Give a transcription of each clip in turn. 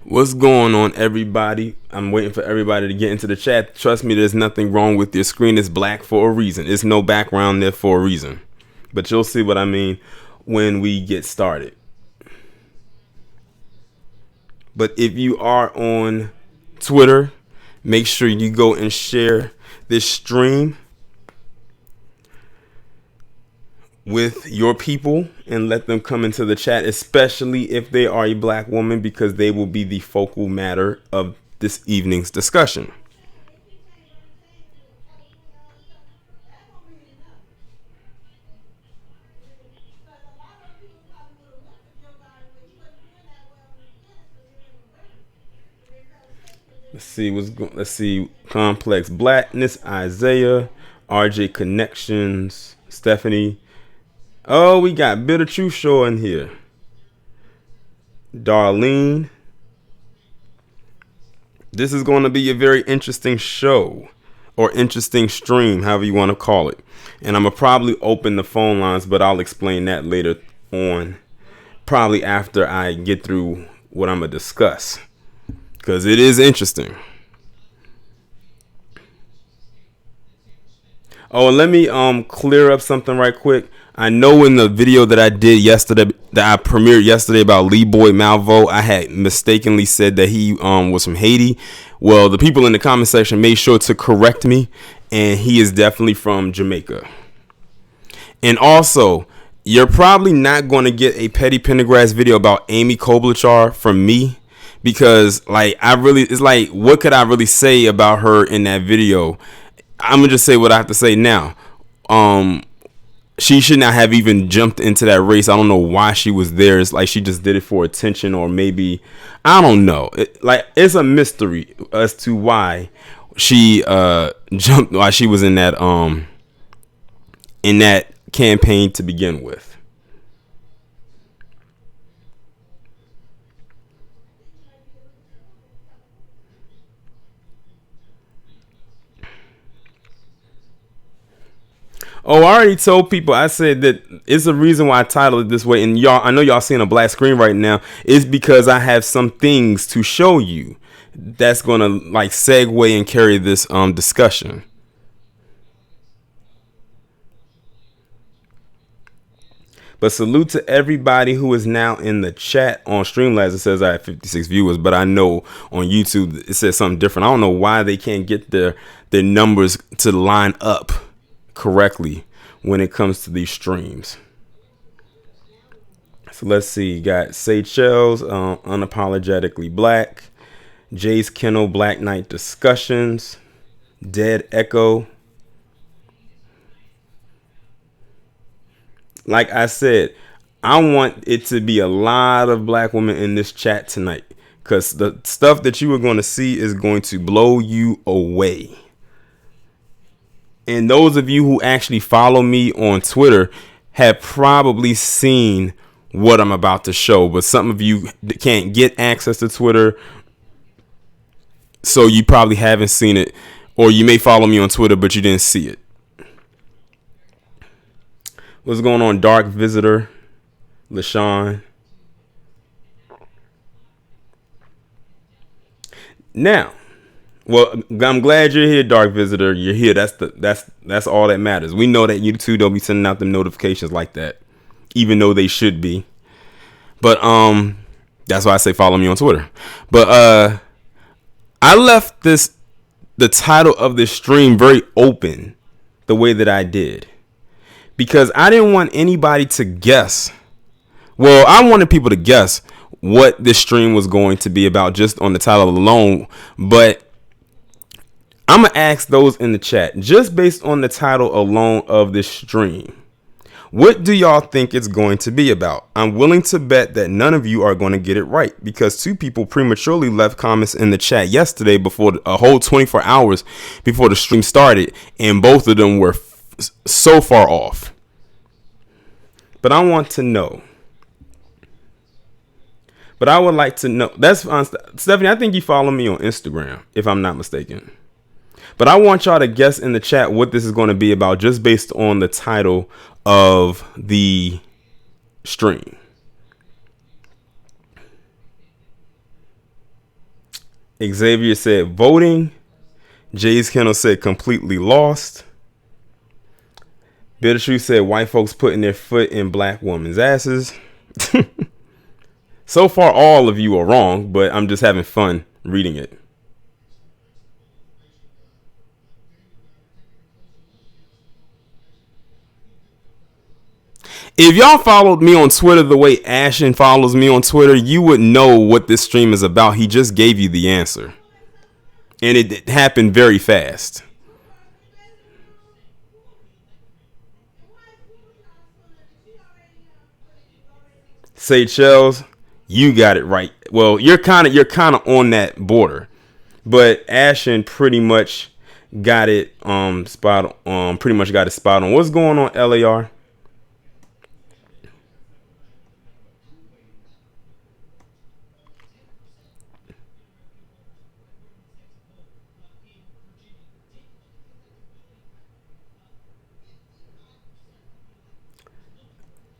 What's going on, everybody? I'm waiting for everybody to get into the chat. Trust me, there's nothing wrong with your screen. It's black for a reason. It's no background there for a reason. But you'll see what I mean when we get started. But if you are on Twitter, make sure you go and share this stream with your people and let them come into the chat, especially if they are a black woman, because they will be the focal matter of this evening's discussion. Let's see. Complex Blackness, Isaiah, RJ Connections, Stephanie. Oh, we got Bitter Truth Show in here. Darlene. This is going to be a very interesting show or interesting stream, however you want to call it. And I'm going to probably open the phone lines, but I'll explain that later on, probably after I get through what I'm going to discuss, because it is interesting. Oh, and let me clear up something right quick. I know in the video that I did yesterday, that I premiered yesterday about Lee Boyd Malvo, I had mistakenly said that he was from Haiti. Well, the people in the comment section made sure to correct me, and he is definitely from Jamaica. And also, you're probably not going to get a Petty Pendergrass video about Amy Klobuchar from me, because it's like, what could I really say about her in that video? I'm gonna just say what I have to say now. She should not have even jumped into that race. I don't know why she was there. It's like she just did it for attention, or maybe, I don't know. It's a mystery as to why she jumped, why she was in that campaign to begin with. Oh, I already told people. I said that it's a reason why I titled it this way. And y'all, I know y'all seeing a black screen right now. It's because I have some things to show you that's gonna segue and carry this discussion. But salute to everybody who is now in the chat on Streamlabs. It says I have 56 viewers, but I know on YouTube it says something different. I don't know why they can't get their numbers to line up correctly when it comes to these streams. So let's see. You got Seychelles, Unapologetically Black, Jay's Kennel, Black Knight Discussions, Dead Echo. Like I said, I want it to be a lot of black women in this chat tonight, because the stuff that you are going to see is going to blow you away. And those of you who actually follow me on Twitter have probably seen what I'm about to show, but some of you can't get access to Twitter, so you probably haven't seen it, or you may follow me on Twitter, but you didn't see it. What's going on, Dark Visitor, LaShawn? Now, well, I'm glad you're here, Dark Visitor. You're here. That's all that matters. We know that YouTube don't be sending out the notifications like that, even though they should be. But that's why I say follow me on Twitter. But I left the title of this stream very open the way that I did, because I didn't want anybody to guess. Well, I wanted people to guess what this stream was going to be about just on the title alone, but I'm going to ask those in the chat, just based on the title alone of this stream, what do y'all think it's going to be about? I'm willing to bet that none of you are going to get it right, because two people prematurely left comments in the chat yesterday, before a whole 24 hours before the stream started, and both of them were so far off. But I want to know. But I would like to know. That's Stephanie, I think you follow me on Instagram, if I'm not mistaken. But I want y'all to guess in the chat what this is going to be about, just based on the title of the stream. Xavier said voting. Jay's Kennel said completely lost. Bittershoe said white folks putting their foot in black women's asses. So far, all of you are wrong, but I'm just having fun reading it. If y'all followed me on Twitter the way Ashen follows me on Twitter, you would know what this stream is about. He just gave you the answer. And it happened very fast. Seychelles, you got it right. Well, you're kind of on that border. But Ashen pretty much got it spot on. Pretty much got it spot on. What's going on, LAR?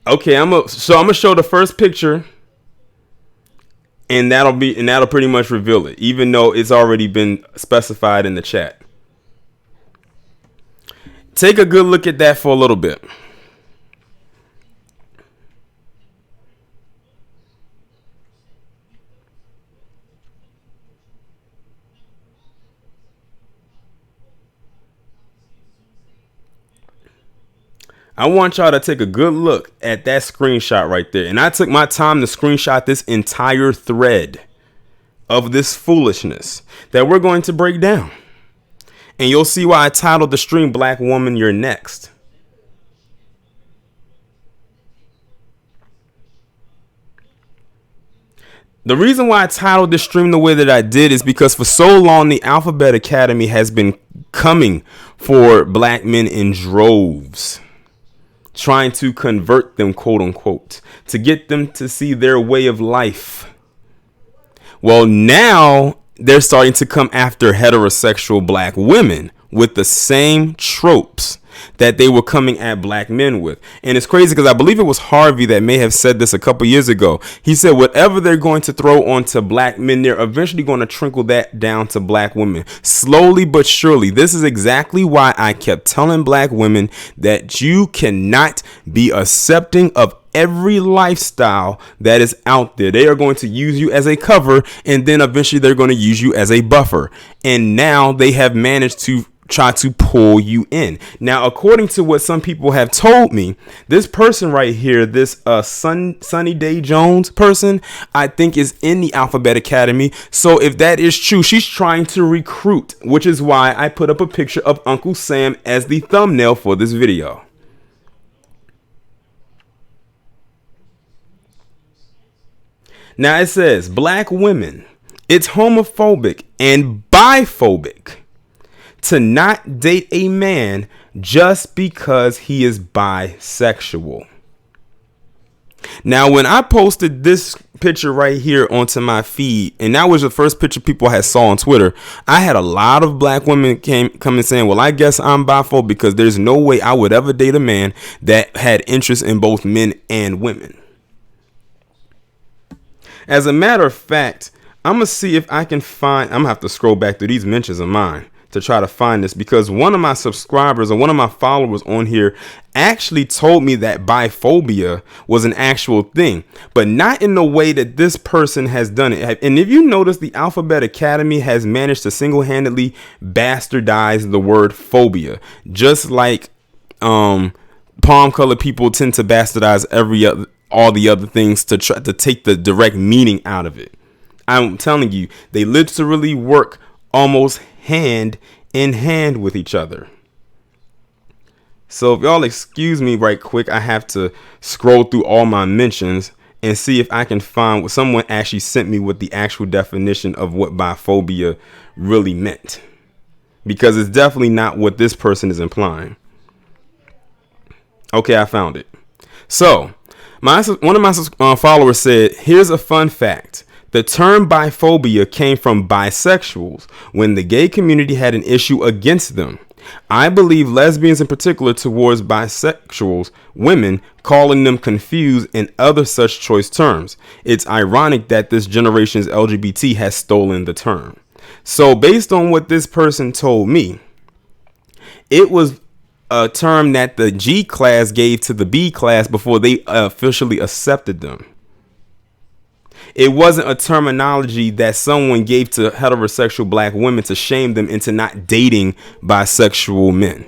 Okay, I'm gonna show the first picture, and that'll pretty much reveal it, even though it's already been specified in the chat. Take a good look at that for a little bit. I want y'all to take a good look at that screenshot right there. And I took my time to screenshot this entire thread of this foolishness that we're going to break down. And you'll see why I titled the stream Black Woman, You're Next. The reason why I titled this stream the way that I did is because for so long the Alphabet Academy has been coming for black men in droves, trying to convert them, quote unquote, to get them to see their way of life. Well, now they're starting to come after heterosexual black women with the same tropes that they were coming at black men with. And it's crazy because I believe it was Harvey that may have said this a couple years ago. He said whatever they're going to throw onto black men, they're eventually going to trickle that down to black women. Slowly but surely. This is exactly why I kept telling black women that you cannot be accepting of every lifestyle that is out there. They are going to use you as a cover, and then eventually they're going to use you as a buffer. And now they have managed to try to pull you in. Now, according to what some people have told me, this person right here, this Sunny Day Jones person, I think is in the Alphabet Academy. So if that is true, she's trying to recruit, which is why I put up a picture of Uncle Sam as the thumbnail for this video. Now it says, black women, it's homophobic and biphobic to not date a man just because he is bisexual. Now, when I posted this picture right here onto my feed, and that was the first picture people had saw on Twitter, I had a lot of black women coming saying, well, I guess I'm biphobic because there's no way I would ever date a man that had interest in both men and women. As a matter of fact, I'm going to see if I can find, I'm going to have to scroll back through these mentions of mine to try to find this, because one of my subscribers or one of my followers on here actually told me that biphobia was an actual thing, but not in the way that this person has done it. And if you notice, the Alphabet Academy has managed to single-handedly bastardize the word phobia, just like palm colored people tend to bastardize all the other things to try to take the direct meaning out of it. I'm telling you, they literally work almost hand in hand with each other. So if y'all excuse me right quick, I have to scroll through all my mentions and see if I can find what someone actually sent me with the actual definition of what biphobia really meant, because it's definitely not what this person is implying. Okay, I found it. So one of my followers said, here's a fun fact. The term biphobia came from bisexuals when the gay community had an issue against them. I believe lesbians in particular towards bisexuals, women, calling them confused and other such choice terms. It's ironic that this generation's LGBT has stolen the term. So based on what this person told me, it was a term that the G class gave to the B class before they officially accepted them. It wasn't a terminology that someone gave to heterosexual black women to shame them into not dating bisexual men.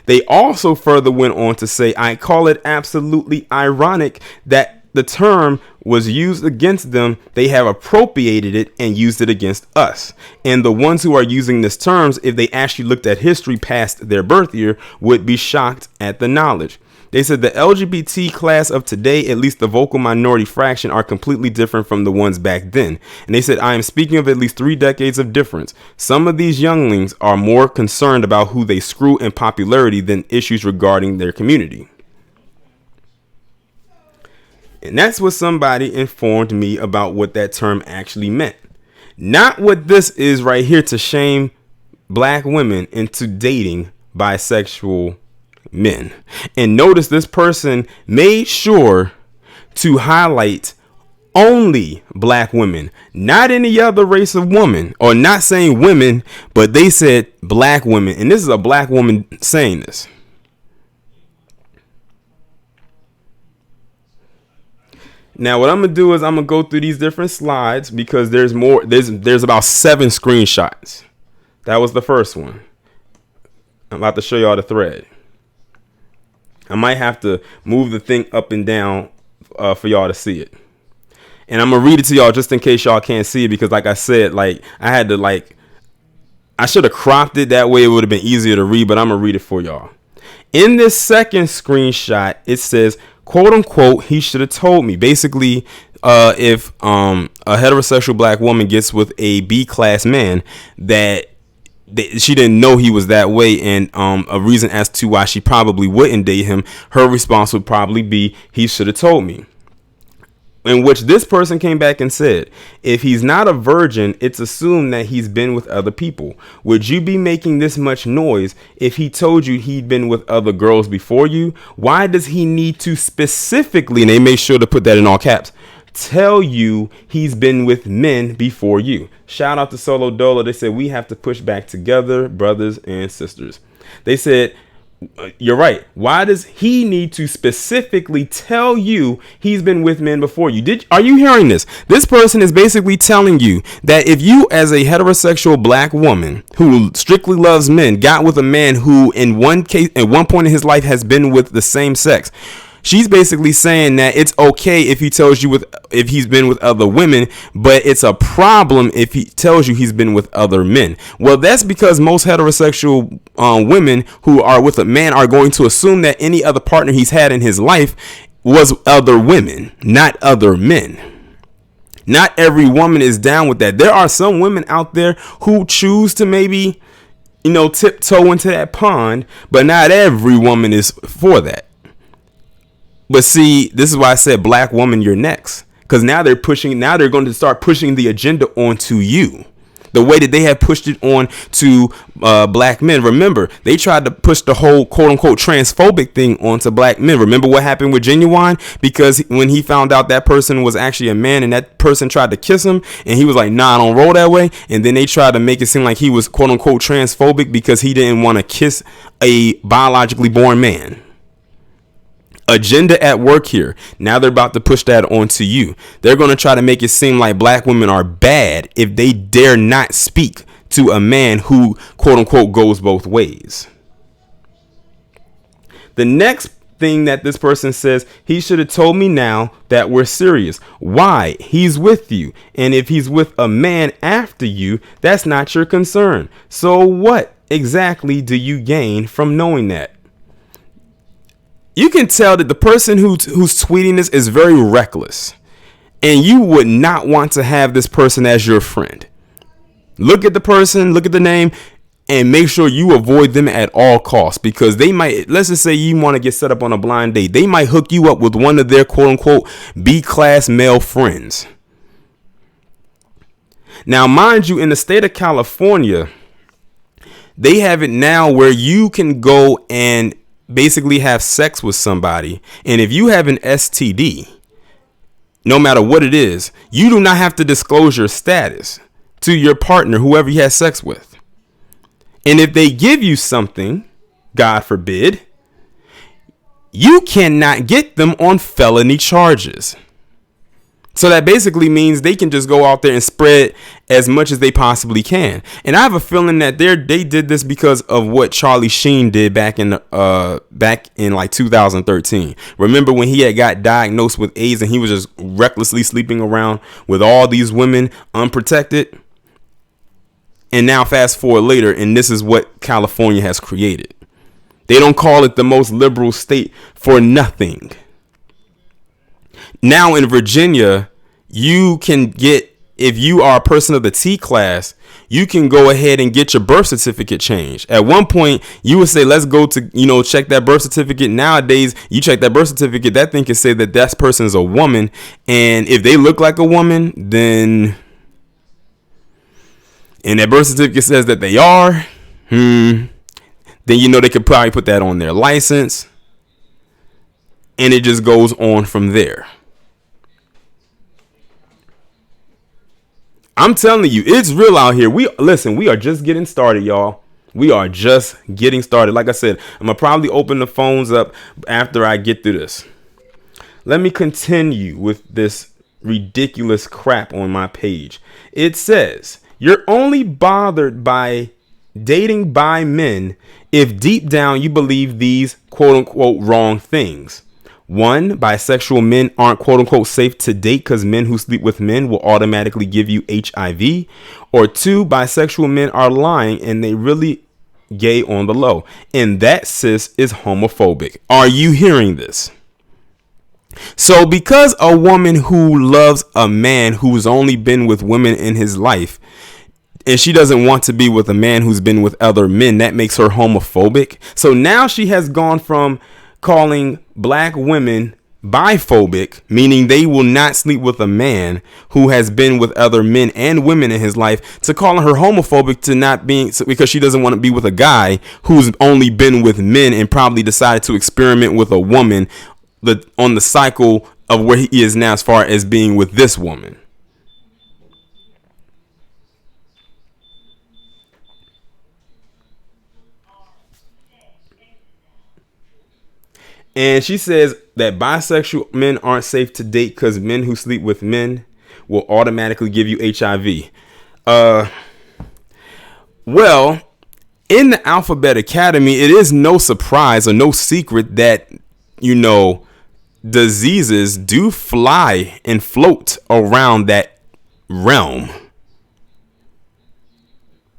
They also further went on to say, I call it absolutely ironic that the term was used against them. They have appropriated it and used it against us. And the ones who are using this terms, if they actually looked at history past their birth year, would be shocked at the knowledge. They said the LGBT class of today, at least the vocal minority fraction, are completely different from the ones back then. And they said, I am speaking of at least 3 decades of difference. Some of these younglings are more concerned about who they screw in popularity than issues regarding their community. And that's what somebody informed me about what that term actually meant. Not what this is right here to shame black women into dating bisexual men. And notice this person made sure to highlight only black women, not any other race of woman, or not saying women, but they said black women. And this is a black woman saying this. Now, what I'm going to do is I'm going to go through these different slides because there's more. There's about 7 screenshots. That was the first one. I'm about to show y'all the thread. I might have to move the thing up and down for y'all to see it. And I'm going to read it to y'all just in case y'all can't see it because, like I said, I had to, I should have cropped it. That way it would have been easier to read, but I'm going to read it for y'all. In this second screenshot, it says, quote unquote, he should have told me. Basically, if a heterosexual black woman gets with a B class man that she didn't know he was that way, and a reason as to why she probably wouldn't date him, her response would probably be, he should have told me. In which this person came back and said, if he's not a virgin, it's assumed that he's been with other people. Would you be making this much noise if he told you he'd been with other girls before you? Why does he need to specifically, and they made sure to put that in all caps, tell you he's been with men before you? Shout out to Solo Dolo. They said, we have to push back together, brothers and sisters. They said, you're right. Why does he need to specifically tell you he's been with men before you? Are you hearing this? This person is basically telling you that if you, as a heterosexual black woman who strictly loves men, got with a man who in one case, at one point in his life, has been with the same sex, she's basically saying that it's okay if he tells you if he's been with other women, but it's a problem if he tells you he's been with other men. Well, that's because most heterosexual women who are with a man are going to assume that any other partner he's had in his life was other women, not other men. Not every woman is down with that. There are some women out there who choose to maybe, tiptoe into that pond, but not every woman is for that. But see, this is why I said, black woman, you're next. Because now they're going to start pushing the agenda onto you. The way that they have pushed it on to black men. Remember, they tried to push the whole quote unquote transphobic thing onto black men. Remember what happened with Genuine? Because when he found out that person was actually a man and that person tried to kiss him and he was like, nah, I don't roll that way. And then they tried to make it seem like he was quote unquote transphobic because he didn't want to kiss a biologically born man. Agenda at work here. Now they're about to push that onto you. They're going to try to make it seem like black women are bad if they dare not speak to a man who quote unquote goes both ways. The next thing that this person says, he should have told me now that we're serious. Why? He's with you. And if he's with a man after you, that's not your concern. So what exactly do you gain from knowing that? You can tell that the person who's tweeting this is very reckless, and you would not want to have this person as your friend. Look at the person, look at the name, and make sure you avoid them at all costs, because they might, let's just say you want to get set up on a blind date. They might hook you up with one of their quote unquote B-class male friends. Now, mind you, in the state of California, they have it now where you can go and basically have sex with somebody, and if you have an STD, no matter what it is, you do not have to disclose your status. to your partner, whoever you had sex with. And if they give you something, God forbid, you cannot get them on felony charges. So that basically means they can just go out there and spread as much as they possibly can. And I have a feeling that they did this because of what Charlie Sheen did back in like 2013. Remember when he had got diagnosed with AIDS and he was just recklessly sleeping around with all these women unprotected? And now fast forward later, and this is what California has created. They don't call it the most liberal state for nothing. Now in Virginia, you can get, if you are a person of the T class, you can go ahead and get your birth certificate changed. At one point, you would say, let's go to, check that birth certificate. Nowadays, you check that birth certificate, that thing can say that that person is a woman. And if they look like a woman, then, and that birth certificate says that they are, then they could probably put that on their license. And it just goes on from there. I'm telling you, it's real out here. We are just getting started, y'all. We are just getting started. Like I said, I'm going to probably open the phones up after I get through this. Let me continue with this ridiculous crap on my page. It says, you're only bothered by dating by men if deep down you believe these quote unquote wrong things. 1, bisexual men aren't quote unquote safe to date because men who sleep with men will automatically give you HIV. Or 2, bisexual men are lying and they really gay on the low. And that, sis, is homophobic. Are you hearing this? So because a woman who loves a man who's only been with women in his life, and she doesn't want to be with a man who's been with other men, that makes her homophobic. So now she has gone from calling black women biphobic, meaning they will not sleep with a man who has been with other men and women in his life, to calling her homophobic to not being, because she doesn't want to be with a guy who's only been with men and probably decided to experiment with a woman on the cycle of where he is now as far as being with this woman. And she says that bisexual men aren't safe to date because men who sleep with men will automatically give you HIV. Well, in the Alphabet Academy, it is no surprise or no secret that, diseases do fly and float around that realm.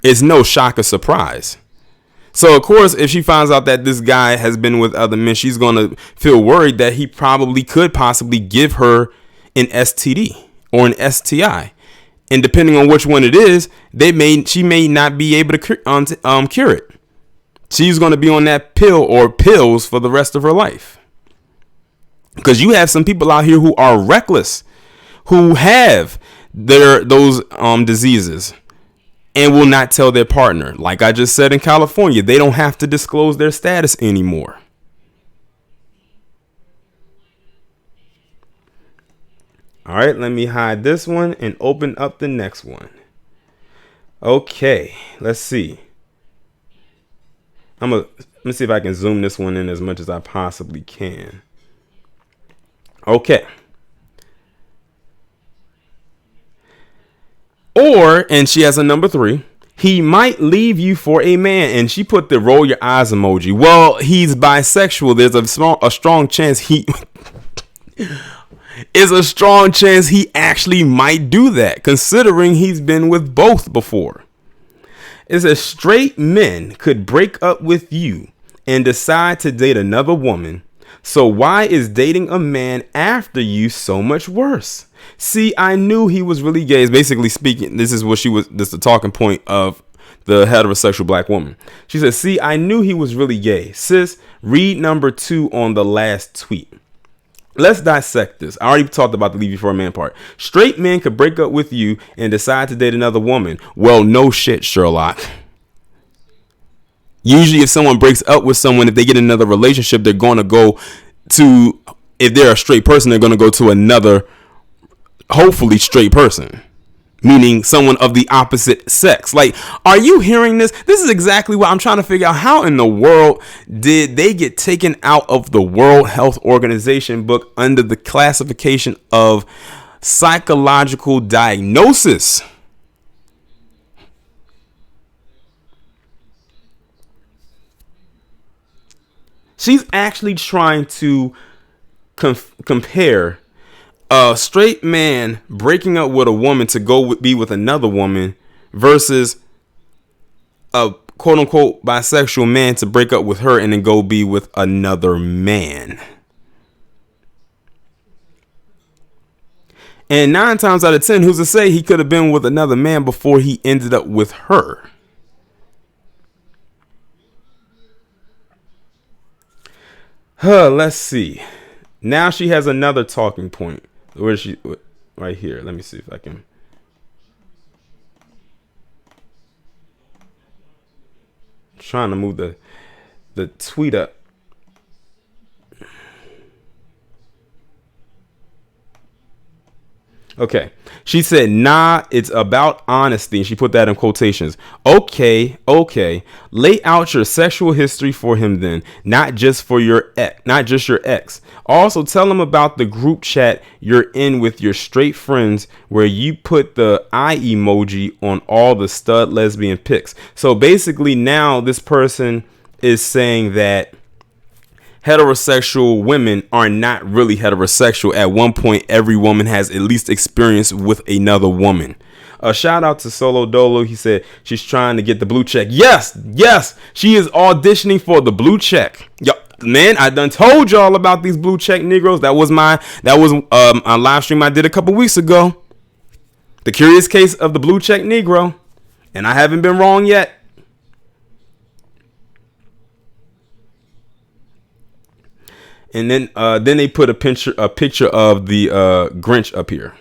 It's no shock or surprise. So, of course, if she finds out that this guy has been with other men, she's going to feel worried that he could possibly give her an STD or an STI. And depending on which one it is, she may not be able to cure it. She's going to be on that pill or pills for the rest of her life. Because you have some people out here who are reckless, who have those diseases, and will not tell their partner. Like I just said, in California, they don't have to disclose their status anymore. All right, let me hide this one and open up the next one. Okay, let's see. Let me see if I can zoom this one in as much as I possibly can. Okay. Or, and she has a number 3, he might leave you for a man. And she put the roll your eyes emoji. Well, he's bisexual. There's a strong chance he actually might do that, considering he's been with both before. It says straight men could break up with you and decide to date another woman. So why is dating a man after you so much worse? See, I knew he was really gay. Is basically speaking. This is the talking point of the heterosexual black woman. She says, see, I knew he was really gay. Sis, read number 2 on the last tweet. Let's dissect this. I already talked about the leave you for a man part. Straight men could break up with you and decide to date another woman. Well, no shit, Sherlock. Usually if someone breaks up with someone, if they get another relationship, they're going to go to, if they're a straight person, they're going to go to another, hopefully straight person. meaning someone of the opposite sex. Like, are you hearing this? This is exactly what I'm trying to figure out. How in the world did they get taken out of the World Health Organization book under the classification of psychological diagnosis? She's actually trying to compare a straight man breaking up with a woman to go be with another woman versus a quote unquote bisexual man to break up with her and then go be with another man. And 9 times out of 10, who's to say he could have been with another man before he ended up with her? Let's see. Now she has another talking point. Where is she? Right here. Let me see if I can. Trying to move the tweet up. Okay. She said, nah, it's about honesty. And she put that in quotations. Okay. Lay out your sexual history for him then. Not just your ex. Also tell him about the group chat you're in with your straight friends where you put the eye emoji on all the stud lesbian pics. So basically now this person is saying that heterosexual women are not really heterosexual. At one point, every woman has at least experience with another woman. A shout out to Solo Dolo. He said she's trying to get the blue check. Yes, she is auditioning for the blue check. Yo, man, I done told y'all about these blue check Negroes. That was a live stream I did a couple weeks ago. The curious case of the blue check Negro, and I haven't been wrong yet. And then they put a picture of the Grinch up here.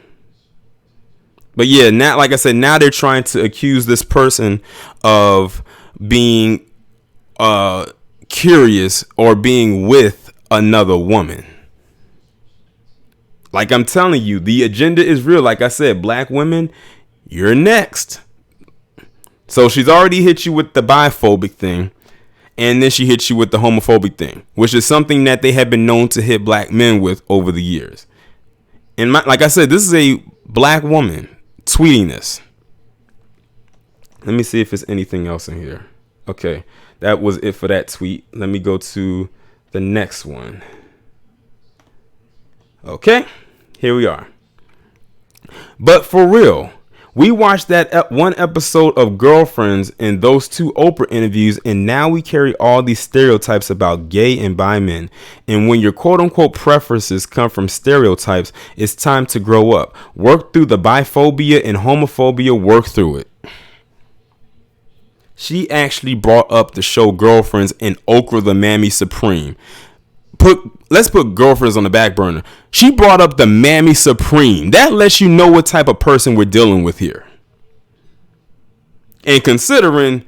But yeah, now, like I said, now they're trying to accuse this person of being curious or being with another woman. Like I'm telling you, the agenda is real. Like I said, black women, you're next. So she's already hit you with the biphobic thing. And then she hits you with the homophobic thing, which is something that they have been known to hit black men with over the years. And like I said, this is a black woman tweeting this. Let me see if there's anything else in here. Okay, that was it for that tweet. Let me go to the next one. Okay, here we are. But for real, we watched that one episode of Girlfriends and those 2 Oprah interviews, and now we carry all these stereotypes about gay and bi men. And when your quote unquote preferences come from stereotypes, it's time to grow up. Work through the biphobia and homophobia, work through it. She actually brought up the show Girlfriends and Okra the Mammy Supreme. Let's put Girlfriends on the back burner. She brought up the Mammy Supreme. That lets you know what type of person we're dealing with here. And considering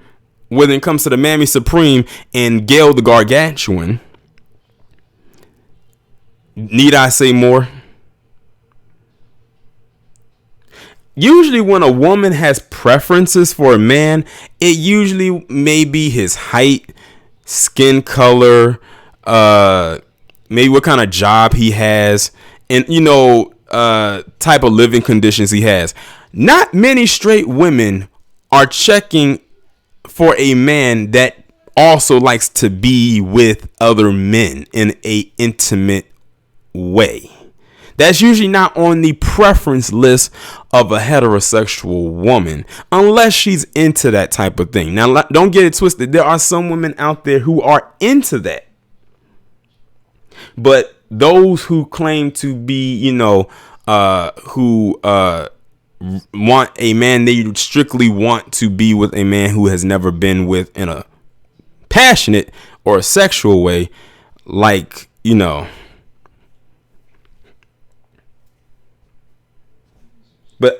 when it comes to the Mammy Supreme and Gail the Gargantuan, need I say more? Usually when a woman has preferences for a man, it usually may be his height, skin color, maybe what kind of job he has, and type of living conditions he has. Not many straight women are checking for a man that also likes to be with other men in a intimate way. That's usually not on the preference list of a heterosexual woman, unless she's into that type of thing. Now, don't get it twisted. There are some women out there who are into that. But those who claim to be, who want a man, they strictly want to be with a man who has never been with in a passionate or a sexual way, like, But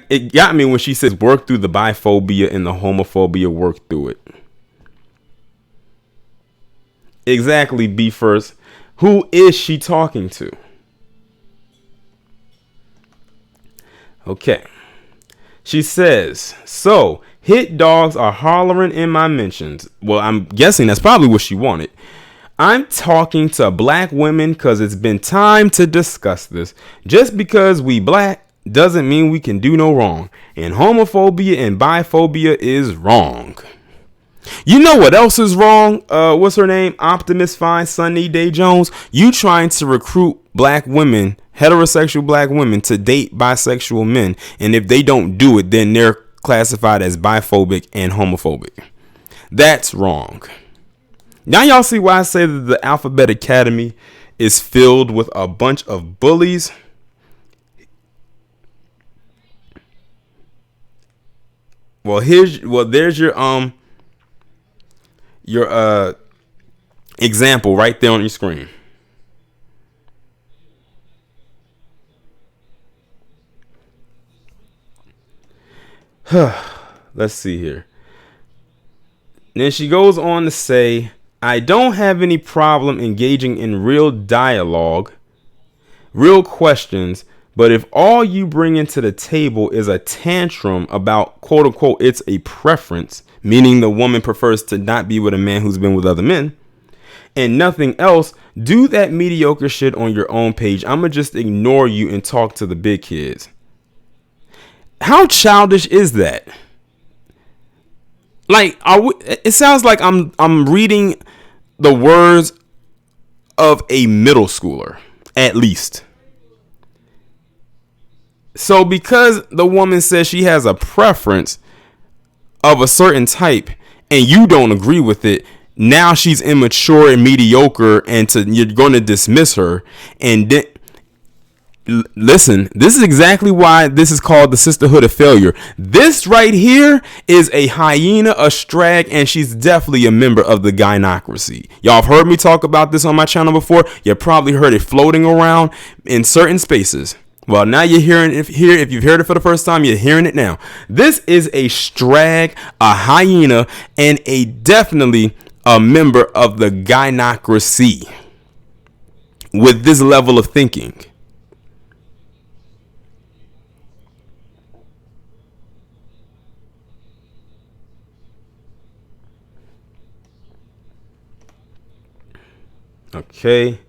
it got me when she says work through the biphobia and the homophobia, work through it. Exactly, B first. Who is she talking to? Okay. She says, so hit dogs are hollering in my mentions. Well, I'm guessing that's probably what she wanted. I'm talking to black women because it's been time to discuss this. Just because we black doesn't mean we can do no wrong. And homophobia and biphobia is wrong. You know what else is wrong? What's her name? Optimus Fine Sunny Day Jones. You trying to recruit black women, heterosexual black women, to date bisexual men. And if they don't do it, then they're classified as biphobic and homophobic. That's wrong. Now y'all see why I say that the Alphabet Academy is filled with a bunch of bullies. Well, there's your example right there on your screen. Let's see here. Then she goes on to say, I don't have any problem engaging in real dialogue, real questions, but if all you bring into the table is a tantrum about, quote unquote, it's a preference, meaning the woman prefers to not be with a man who's been with other men, and nothing else, do that mediocre shit on your own page. I'm going to just ignore you and talk to the big kids. How childish is that? Like, it sounds like I'm reading the words of a middle schooler, at least. So because the woman says she has a preference of a certain type and you don't agree with it, now she's immature and mediocre, and you're going to dismiss her. And then, listen, this is exactly why this is called the sisterhood of failure. This right here is a hyena, a strag, and she's definitely a member of the gynocracy. Y'all have heard me talk about this on my channel before. You probably heard it floating around in certain spaces. Well, now you're hearing it here. If you've heard it for the first time, you're hearing it now. This is a strag, a hyena, and definitely a member of the gynocracy with this level of thinking. Okay,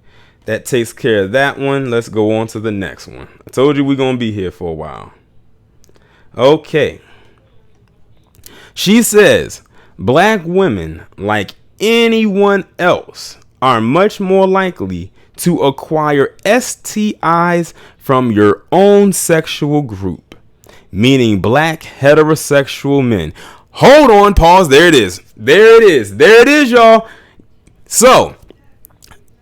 that takes care of that one. Let's go on to the next one. I told you we're going to be here for a while. Okay. She says, black women, like anyone else, are much more likely to acquire STIs from your own sexual group, meaning black heterosexual men. Hold on, pause. There it is. There it is. There it is, y'all. So,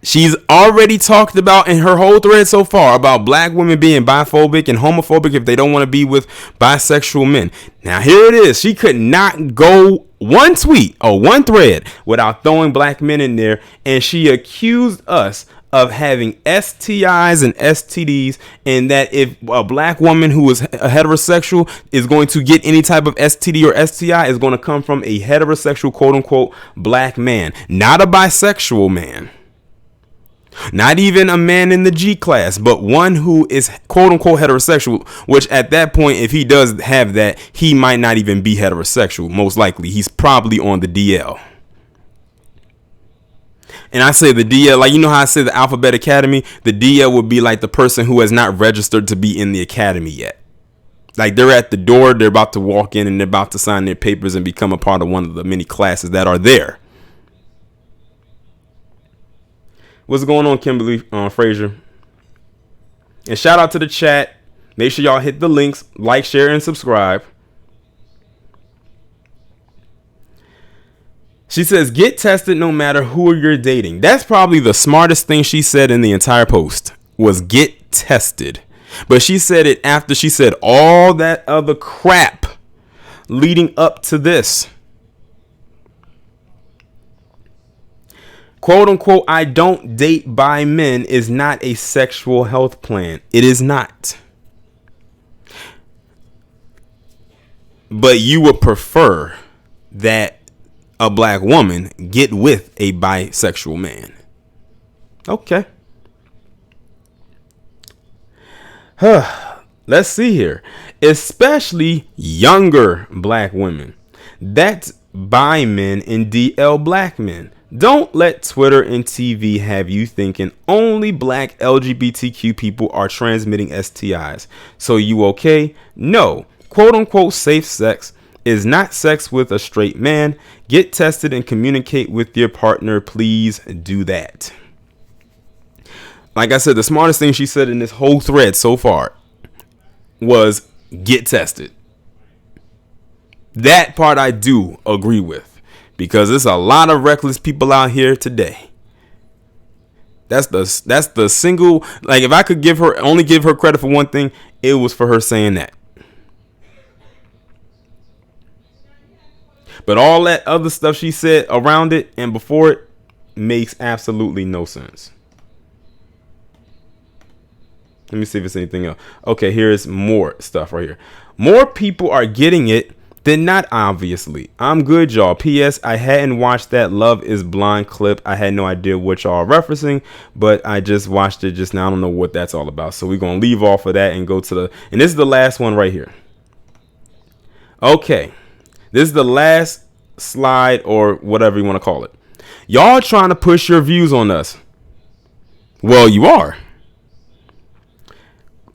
she's already talked about in her whole thread so far about black women being biphobic and homophobic if they don't want to be with bisexual men. Now here it is. She could not go one tweet or one thread without throwing black men in there, and she accused us of having STIs and STDs, and that if a black woman who is a heterosexual is going to get any type of STD or STI, is going to come from a heterosexual, quote unquote, black man, not a bisexual man. Not even a man in the G class, but one who is quote unquote heterosexual, which at that point, if he does have that, he might not even be heterosexual. Most likely, he's probably on the DL. And I say the DL, like, you know how I say the Alphabet Academy? The DL would be like the person who has not registered to be in the academy yet. Like, they're at the door, they're about to walk in, and they're about to sign their papers and become a part of one of the many classes that are there. What's going on, Kimberly Frazier? And shout out to the chat. Make sure y'all hit the links, like, share, and subscribe. She says, get tested no matter who you're dating. That's probably the smartest thing she said in the entire post, was get tested. But she said it after she said all that other crap leading up to this. Quote unquote, I don't date by men is not a sexual health plan. It is not. But you would prefer that a black woman get with a bisexual man. Okay. Let's see here. Especially younger black women. That's bi men and DL black men. Don't let Twitter and TV have you thinking only black LGBTQ people are transmitting STIs. So you okay? No. Quote unquote safe sex is not sex with a straight man. Get tested and communicate with your partner. Please do that. Like I said, the smartest thing she said in this whole thread so far was get tested. That part I do agree with, because there's a lot of reckless people out here today. That's the single, like, if I could give her credit for one thing, it was for her saying that. But all that other stuff she said around it and before it makes absolutely no sense. Let me see if it's anything else. Okay, here's more stuff right here. More people are getting it than not, obviously. I'm good, y'all. P.S. I hadn't watched that Love is Blind clip. I had no idea what y'all are referencing, but I just watched it just now. I don't know what that's all about. So we're going to leave off of that and go to and this is the last one right here. Okay. This is the last slide, or whatever you want to call it. Y'all trying to push your views on us. Well, you are.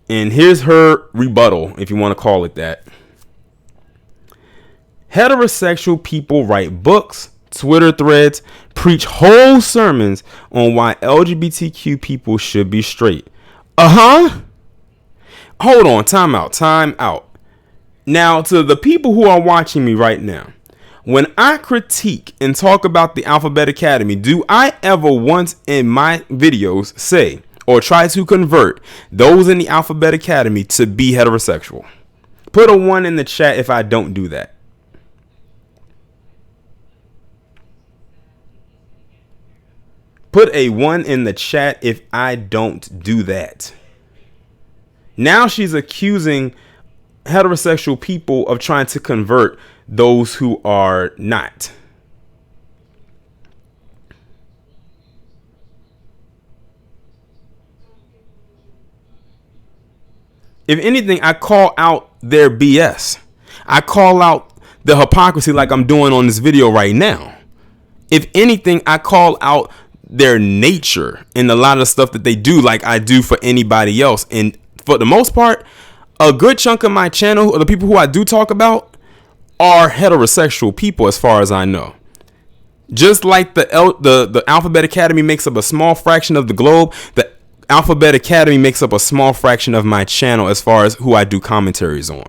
And here's her rebuttal, if you want to call it that. Heterosexual people write books, Twitter threads, preach whole sermons on why LGBTQ people should be straight. Hold on, time out. Now, to the people who are watching me right now, when I critique and talk about the Alphabet Academy, do I ever once in my videos say or try to convert those in the Alphabet Academy to be heterosexual? Put a 1 in the chat if I don't do that. Put a 1 in the chat if I don't do that. Now she's accusing heterosexual people of trying to convert those who are not. If anything, I call out their BS. I call out the hypocrisy like I'm doing on this video right now. If anything, I call out their nature and a lot of stuff that they do like I do for anybody else. And for the most part, a good chunk of my channel, or the people who I do talk about, are heterosexual people as far as I know. Just like the Alphabet Academy makes up a small fraction of the globe, the Alphabet Academy makes up a small fraction of my channel as far as who I do commentaries on.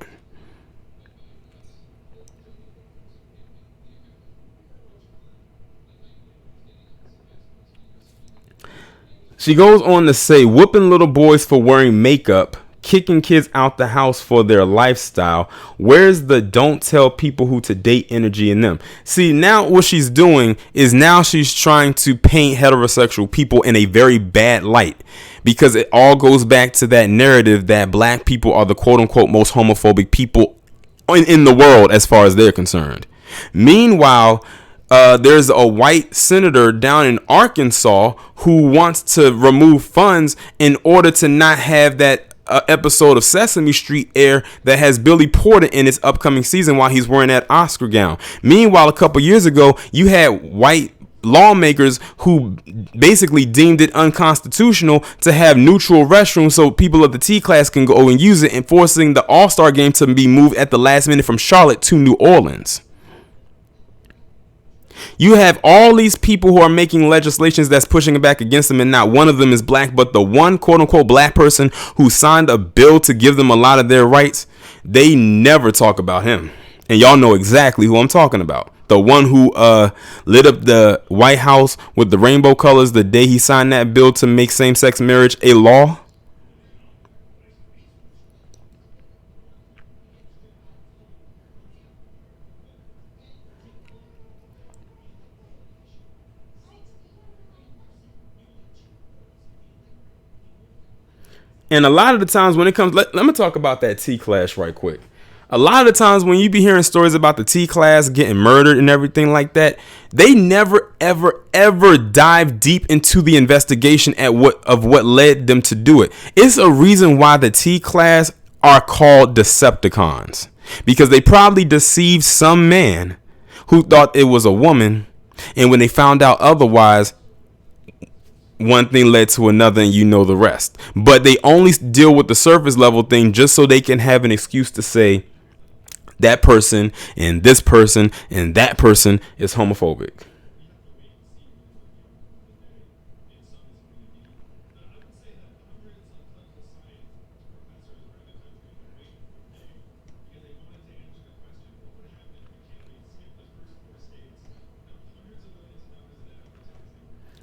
She goes on to say, whooping little boys for wearing makeup, kicking kids out the house for their lifestyle. Where's the don't tell people who to date energy in them? See, now what she's doing is now she's trying to paint heterosexual people in a very bad light, because it all goes back to that narrative that black people are the quote unquote most homophobic people in the world as far as they're concerned. Meanwhile, there's a white senator down in Arkansas who wants to remove funds in order to not have that episode of Sesame Street air that has Billy Porter in its upcoming season while he's wearing that Oscar gown. Meanwhile, a couple years ago, you had white lawmakers who basically deemed it unconstitutional to have neutral restrooms so people of the T class can go and use it, and forcing the All-Star game to be moved at the last minute from Charlotte to New Orleans. You have all these people who are making legislations that's pushing back against them, and not one of them is black, but the one quote unquote black person who signed a bill to give them a lot of their rights, they never talk about him. And y'all know exactly who I'm talking about. The one who lit up the White House with the rainbow colors the day he signed that bill to make same-sex marriage a law. And a lot of the times when it comes, let me talk about that T class right quick. A lot of the times when you be hearing stories about the T class getting murdered and everything like that, they never, ever, ever dive deep into the investigation of what led them to do it. It's a reason why the T class are called Decepticons because they probably deceived some man who thought it was a woman, and when they found out otherwise, one thing led to another, and you know the rest. But they only deal with the surface level thing just so they can have an excuse to say that person and this person and that person is homophobic.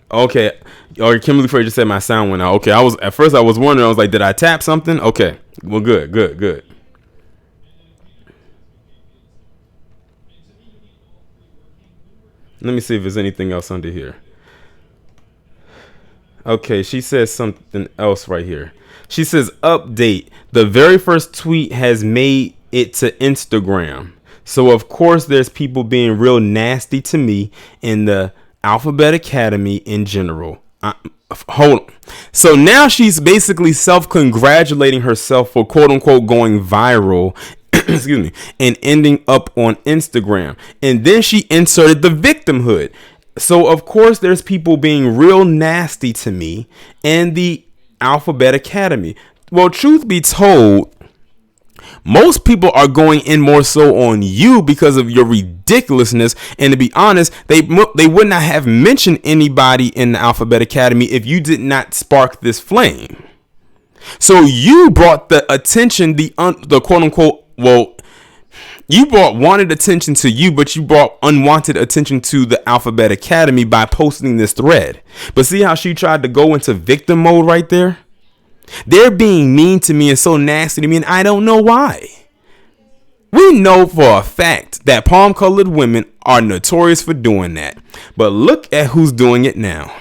Okay. Or Kimberly Fraser said my sound went out. Okay, I was at first I was wondering, I was like, did I tap something? Okay. Well, good. Let me see if there's anything else under here. Okay, she says something else right here. She says, update. The very first tweet has made it to Instagram. So, of course, there's people being real nasty to me in the Alphabet Academy in general. Hold on. So now she's basically self-congratulating herself for quote unquote going viral. Excuse me, and ending up on Instagram. And then she inserted the victimhood. So, of course, there's people being real nasty to me and the Alphabet Academy. Well, truth be told, most people are going in more so on you because of your ridiculousness. And to be honest, they would not have mentioned anybody in the Alphabet Academy if you did not spark this flame. So you brought the attention, the quote unquote, well, you brought wanted attention to you, but you brought unwanted attention to the Alphabet Academy by posting this thread. But see how she tried to go into victim mode right there? They're being mean to me and so nasty to me, and I don't know why. We know for a fact that palm-colored women are notorious for doing that. But look at who's doing it now.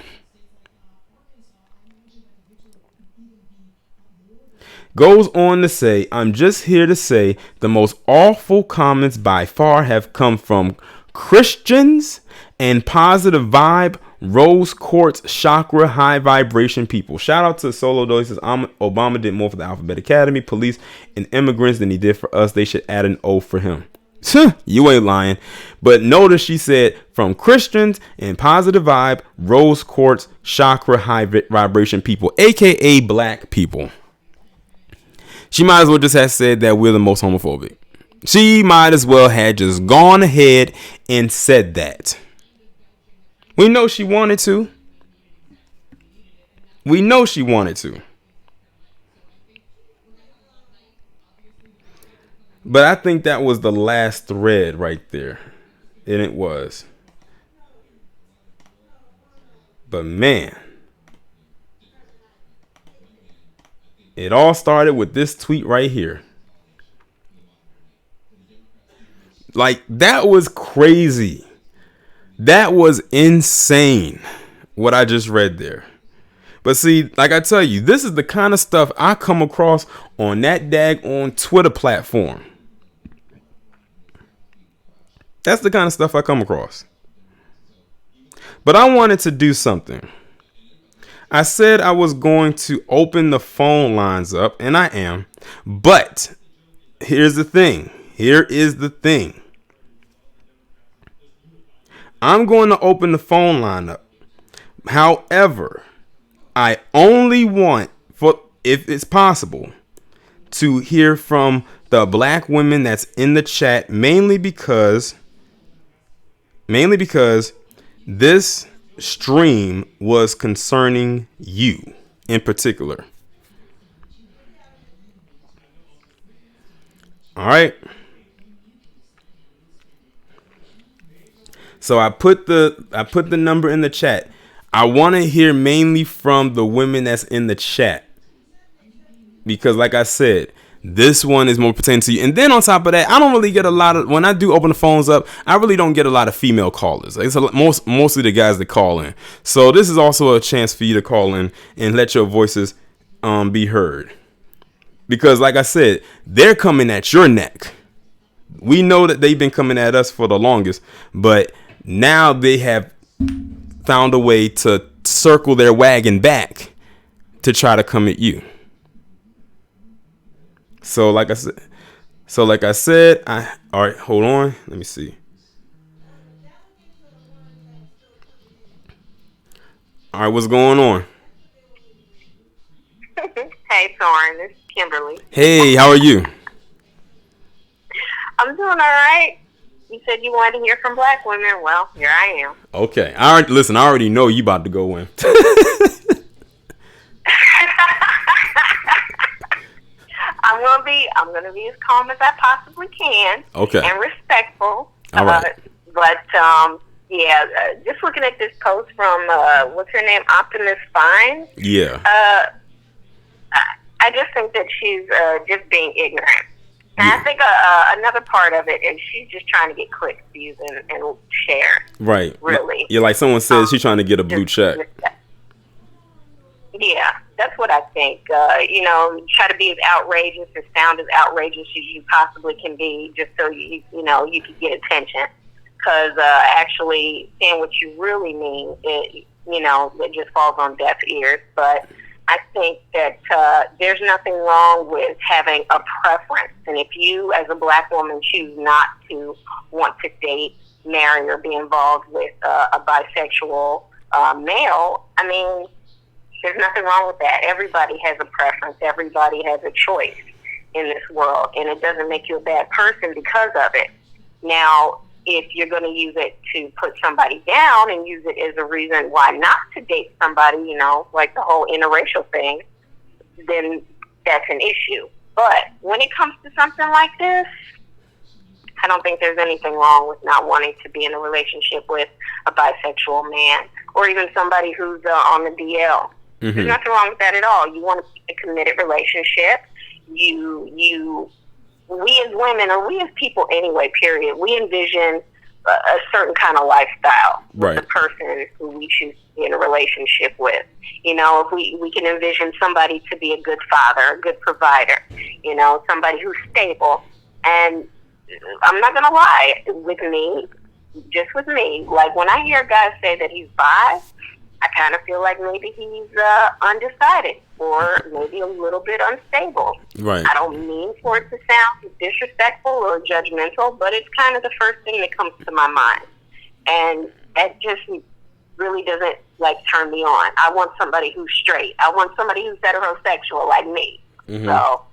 Goes on to say, I'm just here to say the most awful comments by far have come from Christians and positive vibe, rose quartz, chakra, high vibration people. Shout out to Solo though. He says Obama did more for the Alphabet Academy, police, and immigrants than he did for us. They should add an O for him. You ain't lying. But notice she said from Christians and positive vibe, rose quartz, chakra, high vibration people, aka black people. She might as well just have said that we're the most homophobic. She might as well have just gone ahead and said that. We know she wanted to. We know she wanted to. But I think that was the last thread right there. And it was. But man, it all started with this tweet right here. Like, that was crazy. That was insane what I just read there. But see, like I tell you, this is the kind of stuff I come across on that daggone Twitter platform. That's the kind of stuff I come across. But I wanted to do something. I said I was going to open the phone lines up, and I am. But here's the thing. Here is the thing. I'm going to open the phone line up. However, I only want, for if it's possible, to hear from the black women that's in the chat, mainly because this stream was concerning you in particular. All right. So I put the number in the chat. I want to hear mainly from the women that's in the chat. Because like I said, this one is more pertaining to you. And then on top of that, I don't really get a lot of, when I do open the phones up, I really don't get a lot of female callers. It's mostly the guys that call in. So this is also a chance for you to call in and let your voices be heard. Because like I said, they're coming at your neck. We know that they've been coming at us for the longest, but now they have found a way to circle their wagon back to try to come at you. So like I said, all right, hold on. Let me see. All right, what's going on? Hey, Soren, this is Kimberly. Hey, how are you? I'm doing all right. You said you wanted to hear from black women. Well, here I am. Okay. Listen, I already know you about to go in. I'm gonna be as calm as I possibly can. Okay. And respectful. All right. Just looking at this post from what's her name, Optimus Fine. Yeah. I just think that she's just being ignorant. And I think another part of it is she's just trying to get clicks, views, and share. Right. Really. Yeah, like someone says she's trying to get a blue check. Yeah, that's what I think. Try to be as outrageous and sound as outrageous as you possibly can be, just so you can get attention. Because actually saying what you really mean, it just falls on deaf ears. But I think that there's nothing wrong with having a preference. And if you, as a black woman, choose not to want to date, marry, or be involved with a bisexual male, I mean, there's nothing wrong with that. Everybody has a preference. Everybody has a choice in this world. And it doesn't make you a bad person because of it. Now, if you're going to use it to put somebody down and use it as a reason why not to date somebody, like the whole interracial thing, then that's an issue. But when it comes to something like this, I don't think there's anything wrong with not wanting to be in a relationship with a bisexual man or even somebody who's on the DL. Mm-hmm. There's nothing wrong with that at all. You want to be in a committed relationship. We as women, or we as people anyway, period, we envision a certain kind of lifestyle with the person who we choose to be in a relationship with. If we can envision somebody to be a good father, a good provider, somebody who's stable. And I'm not going to lie, with me, like when I hear guys say that he's bi, I kind of feel like maybe he's undecided or maybe a little bit unstable. Right. I don't mean for it to sound disrespectful or judgmental, but it's kind of the first thing that comes to my mind. And that just really doesn't, turn me on. I want somebody who's straight. I want somebody who's heterosexual like me. Mm-hmm. So,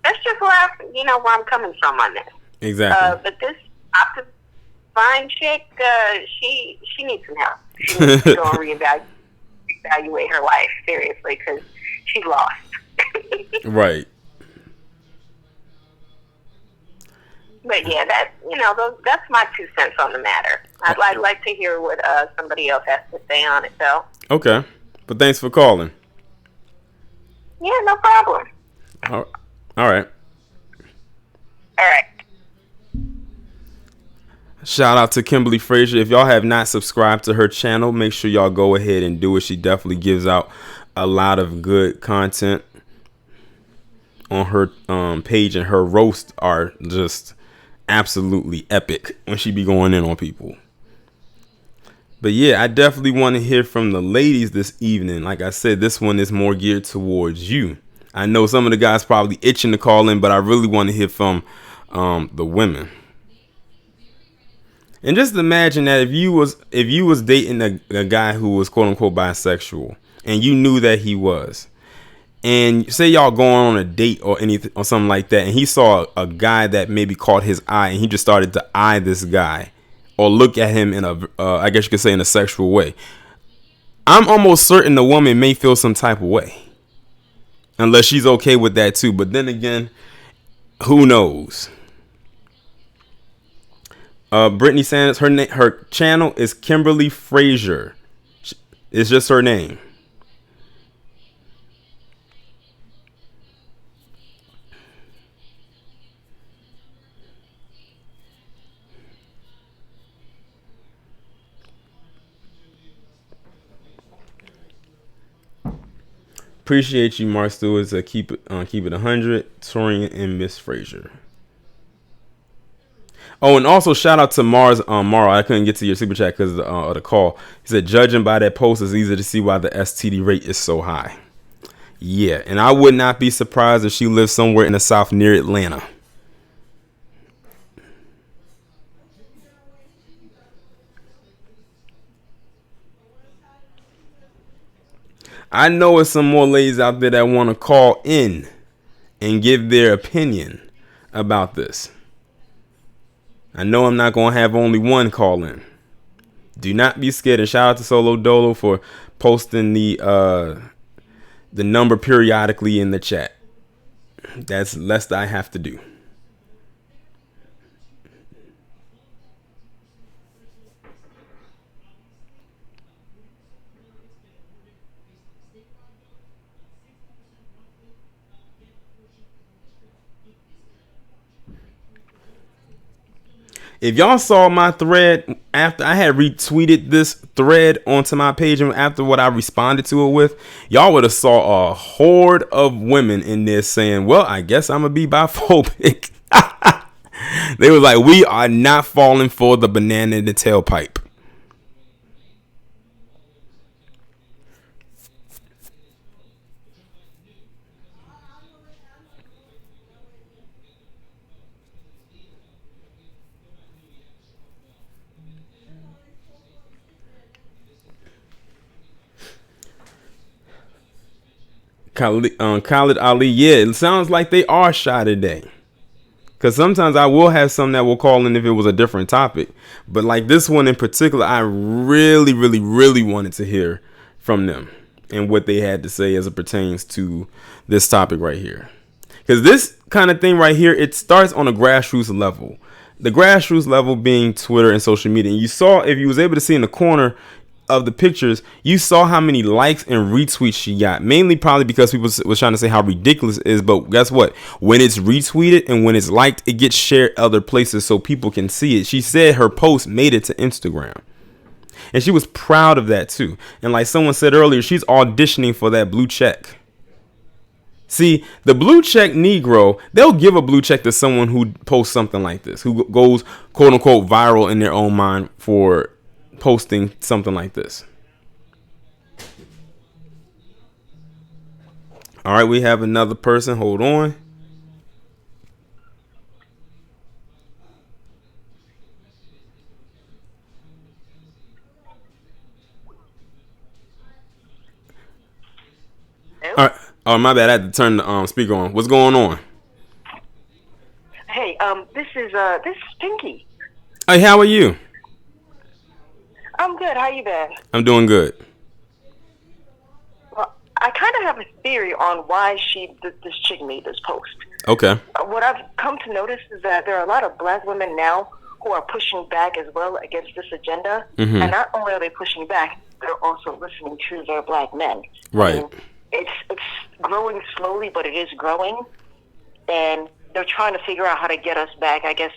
that's just where I'm coming from on this. Exactly. But this fine chick, she needs some help. She needs to go and reevaluate her life seriously because she's lost. Right. But yeah, that's my 2 cents on the matter. I'd like to hear what somebody else has to say on it, though. Okay, but thanks for calling. Yeah, no problem. All right. All right. Shout out to Kimberly Frazier. If y'all have not subscribed to her channel, make sure y'all go ahead and do it. She definitely gives out a lot of good content on her page, and her roasts are just absolutely epic when she be going in on people. But yeah, I definitely want to hear from the ladies this evening. Like I said, this one is more geared towards you. I know some of the guys probably itching to call in, but I really want to hear from the women. And just imagine that if you was dating a guy who was quote unquote bisexual, and you knew that he was, and say y'all going on a date or anything or something like that, and he saw a guy that maybe caught his eye, and he just started to eye this guy or look at him in a I guess you could say in a sexual way. I'm almost certain the woman may feel some type of way, unless she's okay with that too. But then again, who knows? Brittany Sanders, her channel is Kimberly Frazier. It's just her name. Appreciate you, Mark Stewards. Keep it 100. Torian and Miss Frazier. Oh, and also shout out to Mars. Mara, I couldn't get to your super chat because of the call. He said, judging by that post, it's easy to see why the STD rate is so high. Yeah, and I would not be surprised if she lives somewhere in the South near Atlanta. I know there's some more ladies out there that want to call in and give their opinion about this. I know I'm not going to have only one call in. Do not be scared. And shout out to Solo Dolo for posting the number periodically in the chat. That's less that I have to do. If y'all saw my thread after I had retweeted this thread onto my page and after what I responded to it with, y'all would have saw a horde of women in there saying, well, I guess I'm going to be biphobic. They were like, we are not falling for the banana in the tailpipe. Khalid Ali, yeah, it sounds like they are shy today. Because sometimes I will have some that will call in if it was a different topic. But like this one in particular, I really, really, really wanted to hear from them and what they had to say as it pertains to this topic right here. Because this kind of thing right here, it starts on a grassroots level. The grassroots level being Twitter and social media. And you saw, if you was able to see in the corner of the pictures, you saw how many likes and retweets she got, mainly probably because people was trying to say how ridiculous it is. But guess what, when it's retweeted and when it's liked, it gets shared other places so people can see it. She said her post made it to Instagram and she was proud of that too. And like someone said earlier, she's auditioning for that blue check. See, the blue check Negro, they'll give a blue check to someone who posts something like this, who goes quote unquote viral in their own mind for posting something like this. All right, we have another person. Hold on. All right. Oh, my bad. I had to turn the speaker on. What's going on? Hey, this is Stinky. Hey, how are you? I'm good. How you been? I'm doing good. Well, I kind of have a theory on why this chick made this post. Okay. What I've come to notice is that there are a lot of black women now who are pushing back as well against this agenda. Mm-hmm. And not only are they pushing back, they're also listening to their black men. Right. And it's growing slowly, but it is growing. And they're trying to figure out how to get us back, I guess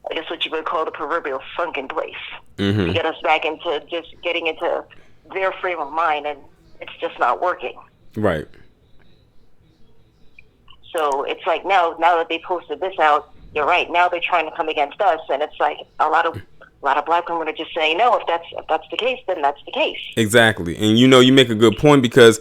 what you would call the proverbial sunken place. Mm-hmm. To get us back into just getting into their frame of mind, and it's just not working. Right. So it's like now that they posted this out, you're right. Now they're trying to come against us, and it's like a lot of black women are just saying, no, if that's the case, then that's the case. Exactly. And you make a good point, because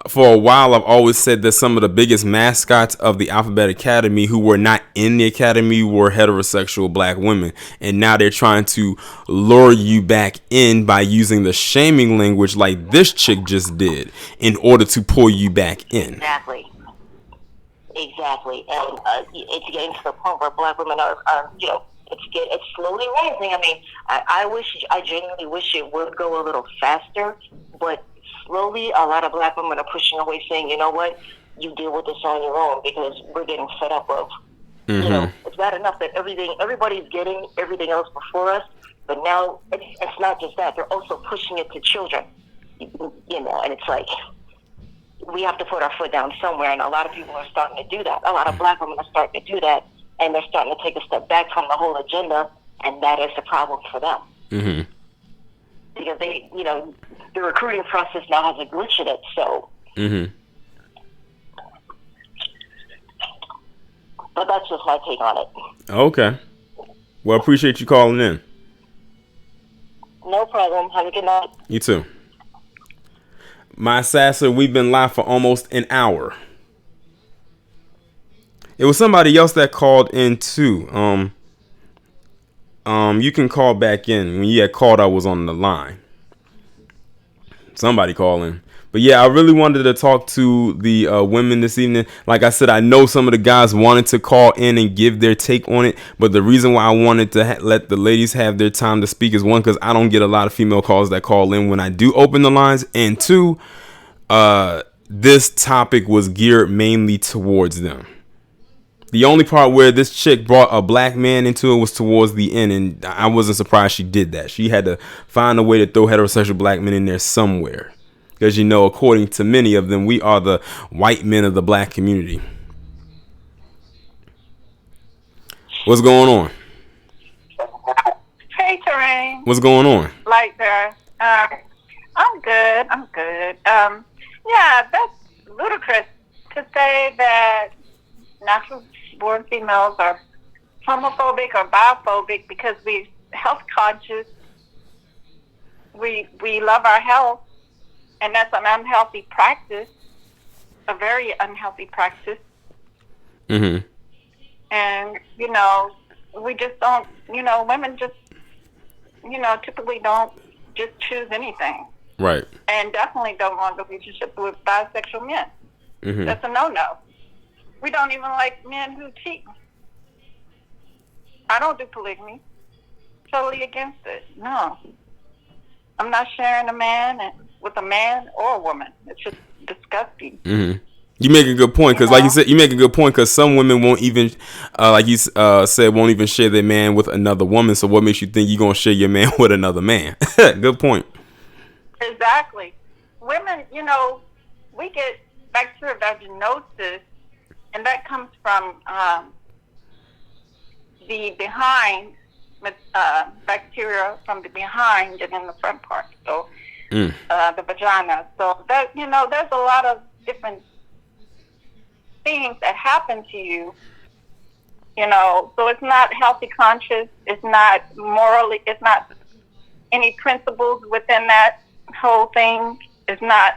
for a while I've always said that some of the biggest mascots of the Alphabet Academy who were not in the academy were heterosexual black women. And now they're trying to lure you back in by using the shaming language like this chick just did in order to pull you back in. Exactly. And it's getting to the point where black women are it's slowly rising. I mean, I genuinely wish it would go a little faster, but slowly a lot of black women are pushing away, saying, you know what, you deal with this on your own, because we're getting fed up of, mm-hmm. It's bad enough that everybody's getting everything else before us, but now it's not just that, they're also pushing it to children, and it's like, we have to put our foot down somewhere, and a lot of people are starting to do that. A lot of black women are starting to do that, and they're starting to take a step back from the whole agenda, and that is the problem for them. Mm-hmm. Because the recruiting process now has a glitch in it, so. Mm-hmm. But that's just my take on it. Okay. Well, I appreciate you calling in. No problem. Have a good night. You too. My Sasser, we've been live for almost an hour. It was somebody else that called in too. You can call back in. When you had called, I was on the line. Somebody call in. But yeah, I really wanted to talk to the women this evening. Like I said, I know some of the guys wanted to call in and give their take on it. But the reason why I wanted to let the ladies have their time to speak is, one, because I don't get a lot of female calls that call in when I do open the lines. And two, this topic was geared mainly towards them. The only part where this chick brought a black man into it was towards the end, and I wasn't surprised she did that. She had to find a way to throw heterosexual black men in there somewhere. Because, you know, according to many of them, we are the white men of the black community. What's going on? Hey, Terrain. What's going on? Like there. I'm good. Yeah, that's ludicrous to say that natural born females are homophobic or biphobic because we health conscious. We love our health, and that's an unhealthy practice, a very unhealthy practice. Mm-hmm. And, you know, we just don't, you know, women just, you know, typically don't just choose anything. Right. And definitely don't want a relationship with bisexual men. Mm-hmm. That's a no-no. We don't even like men who cheat. I don't do polygamy. Totally against it. No. I'm not sharing a man with a man or a woman. It's just disgusting. Mm-hmm. You make a good point, because, like you said, you make a good point, because some women won't even, like you said, won't even share their man with another woman. So what makes you think you're going to share your man with another man? Good point. Exactly. Women, you know, we get bacterial vaginosis, and that comes from the behind, bacteria from the behind and in the front part, so the vagina. So that, you know, there's a lot of different things that happen to you, you know, so it's not healthy conscious, it's not morally, it's not any principles within that whole thing, it's not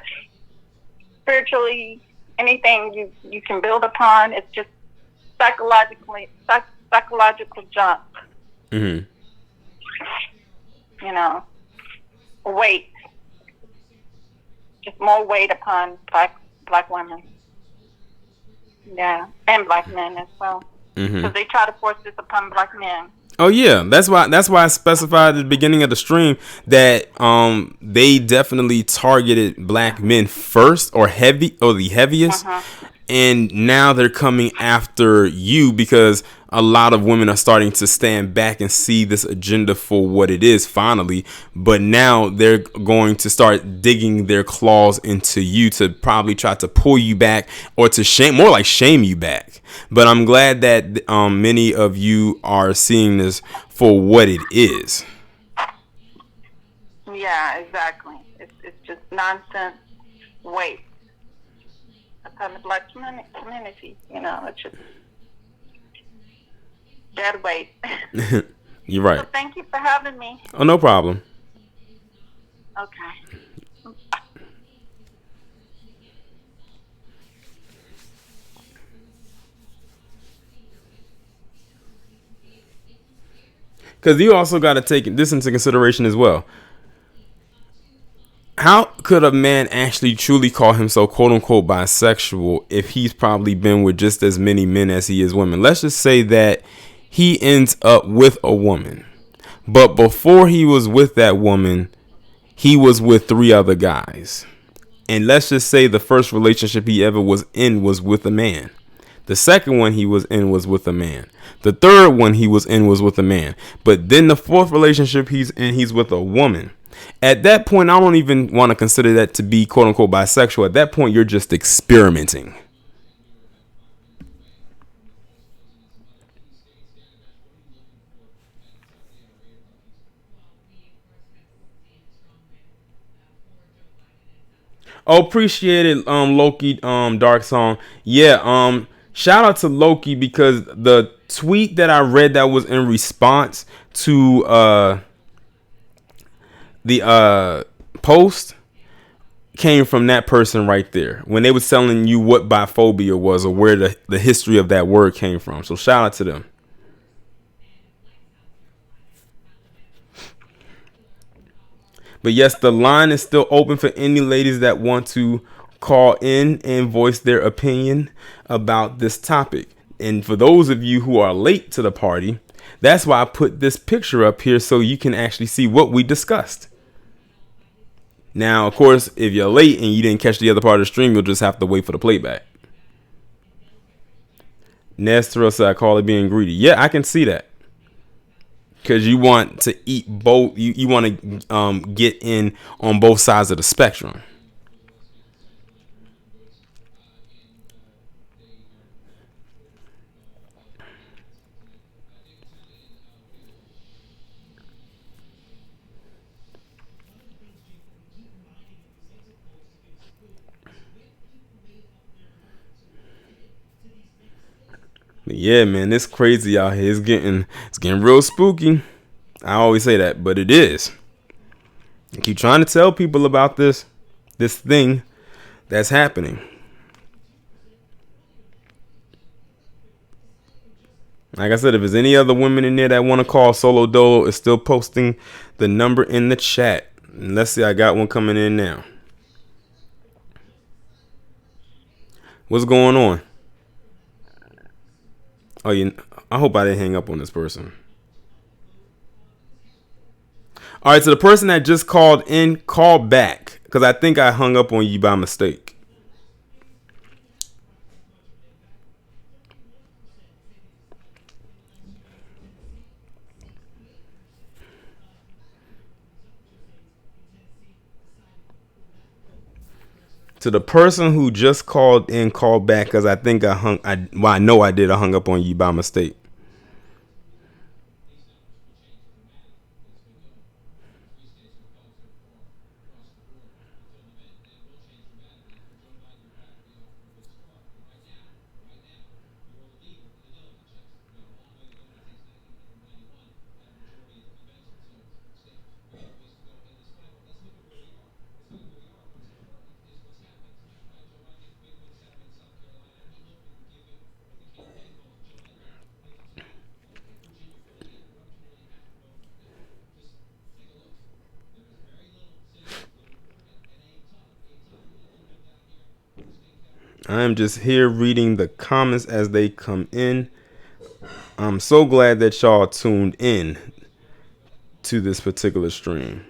spiritually anything you can build upon. It's just psychological junk. Mm-hmm. You know, weight, just more weight upon black women. Yeah, and black men as well. Mm-hmm. Because they try to force this upon black men. Oh yeah, that's why I specified at the beginning of the stream that they definitely targeted black men first, or the heaviest, and now they're coming after you because a lot of women are starting to stand back and see this agenda for what it is finally, but now they're going to start digging their claws into you to probably try to pull you back, or to shame you back. But I'm glad that many of you are seeing this for what it is. Yeah, exactly. It's just nonsense waste upon the black community. You know, it's just dead weight. You're right. So thank you for having me. Oh, no problem. Okay. Because you also got to take this into consideration as well. How could a man actually truly call himself quote unquote bisexual if he's probably been with just as many men as he is women? Let's just say that he ends up with a woman, but before he was with that woman, he was with 3 other guys. And let's just say the first relationship he ever was in was with a man. The second one he was in was with a man. The third one he was in was with a man. But then the 4th relationship he's in, he's with a woman. At that point, I don't even want to consider that to be quote unquote bisexual. At that point, you're just experimenting. Oh, appreciate it, Loki, Dark Song. Yeah, shout out to Loki, because the tweet that I read that was in response to the post came from that person right there when they was telling you what biphobia was or where the history of that word came from. So shout out to them. But yes, the line is still open for any ladies that want to call in and voice their opinion about this topic. And for those of you who are late to the party, that's why I put this picture up here so you can actually see what we discussed. Now, of course, if you're late and you didn't catch the other part of the stream, you'll just have to wait for the playback. Nestro said, I call it being greedy. Yeah, I can see that. Because you want to eat both. You want to get in on both sides of the spectrum. But yeah, man, it's crazy out here. It's getting real spooky. I always say that, but it is. I keep trying to tell people about this thing that's happening. Like I said, if there's any other women in there that want to call, Solo Dolo is still posting the number in the chat. And let's see, I got one coming in now. What's going on? Oh, I hope I didn't hang up on this person. All right, so the person that just called in, call back. Because I think I hung up on you by mistake. To the person who just called in, call back. Because I think I know I did. I hung up on you by mistake. I'm just here reading the comments as they come in. I'm so glad that y'all tuned in to this particular stream.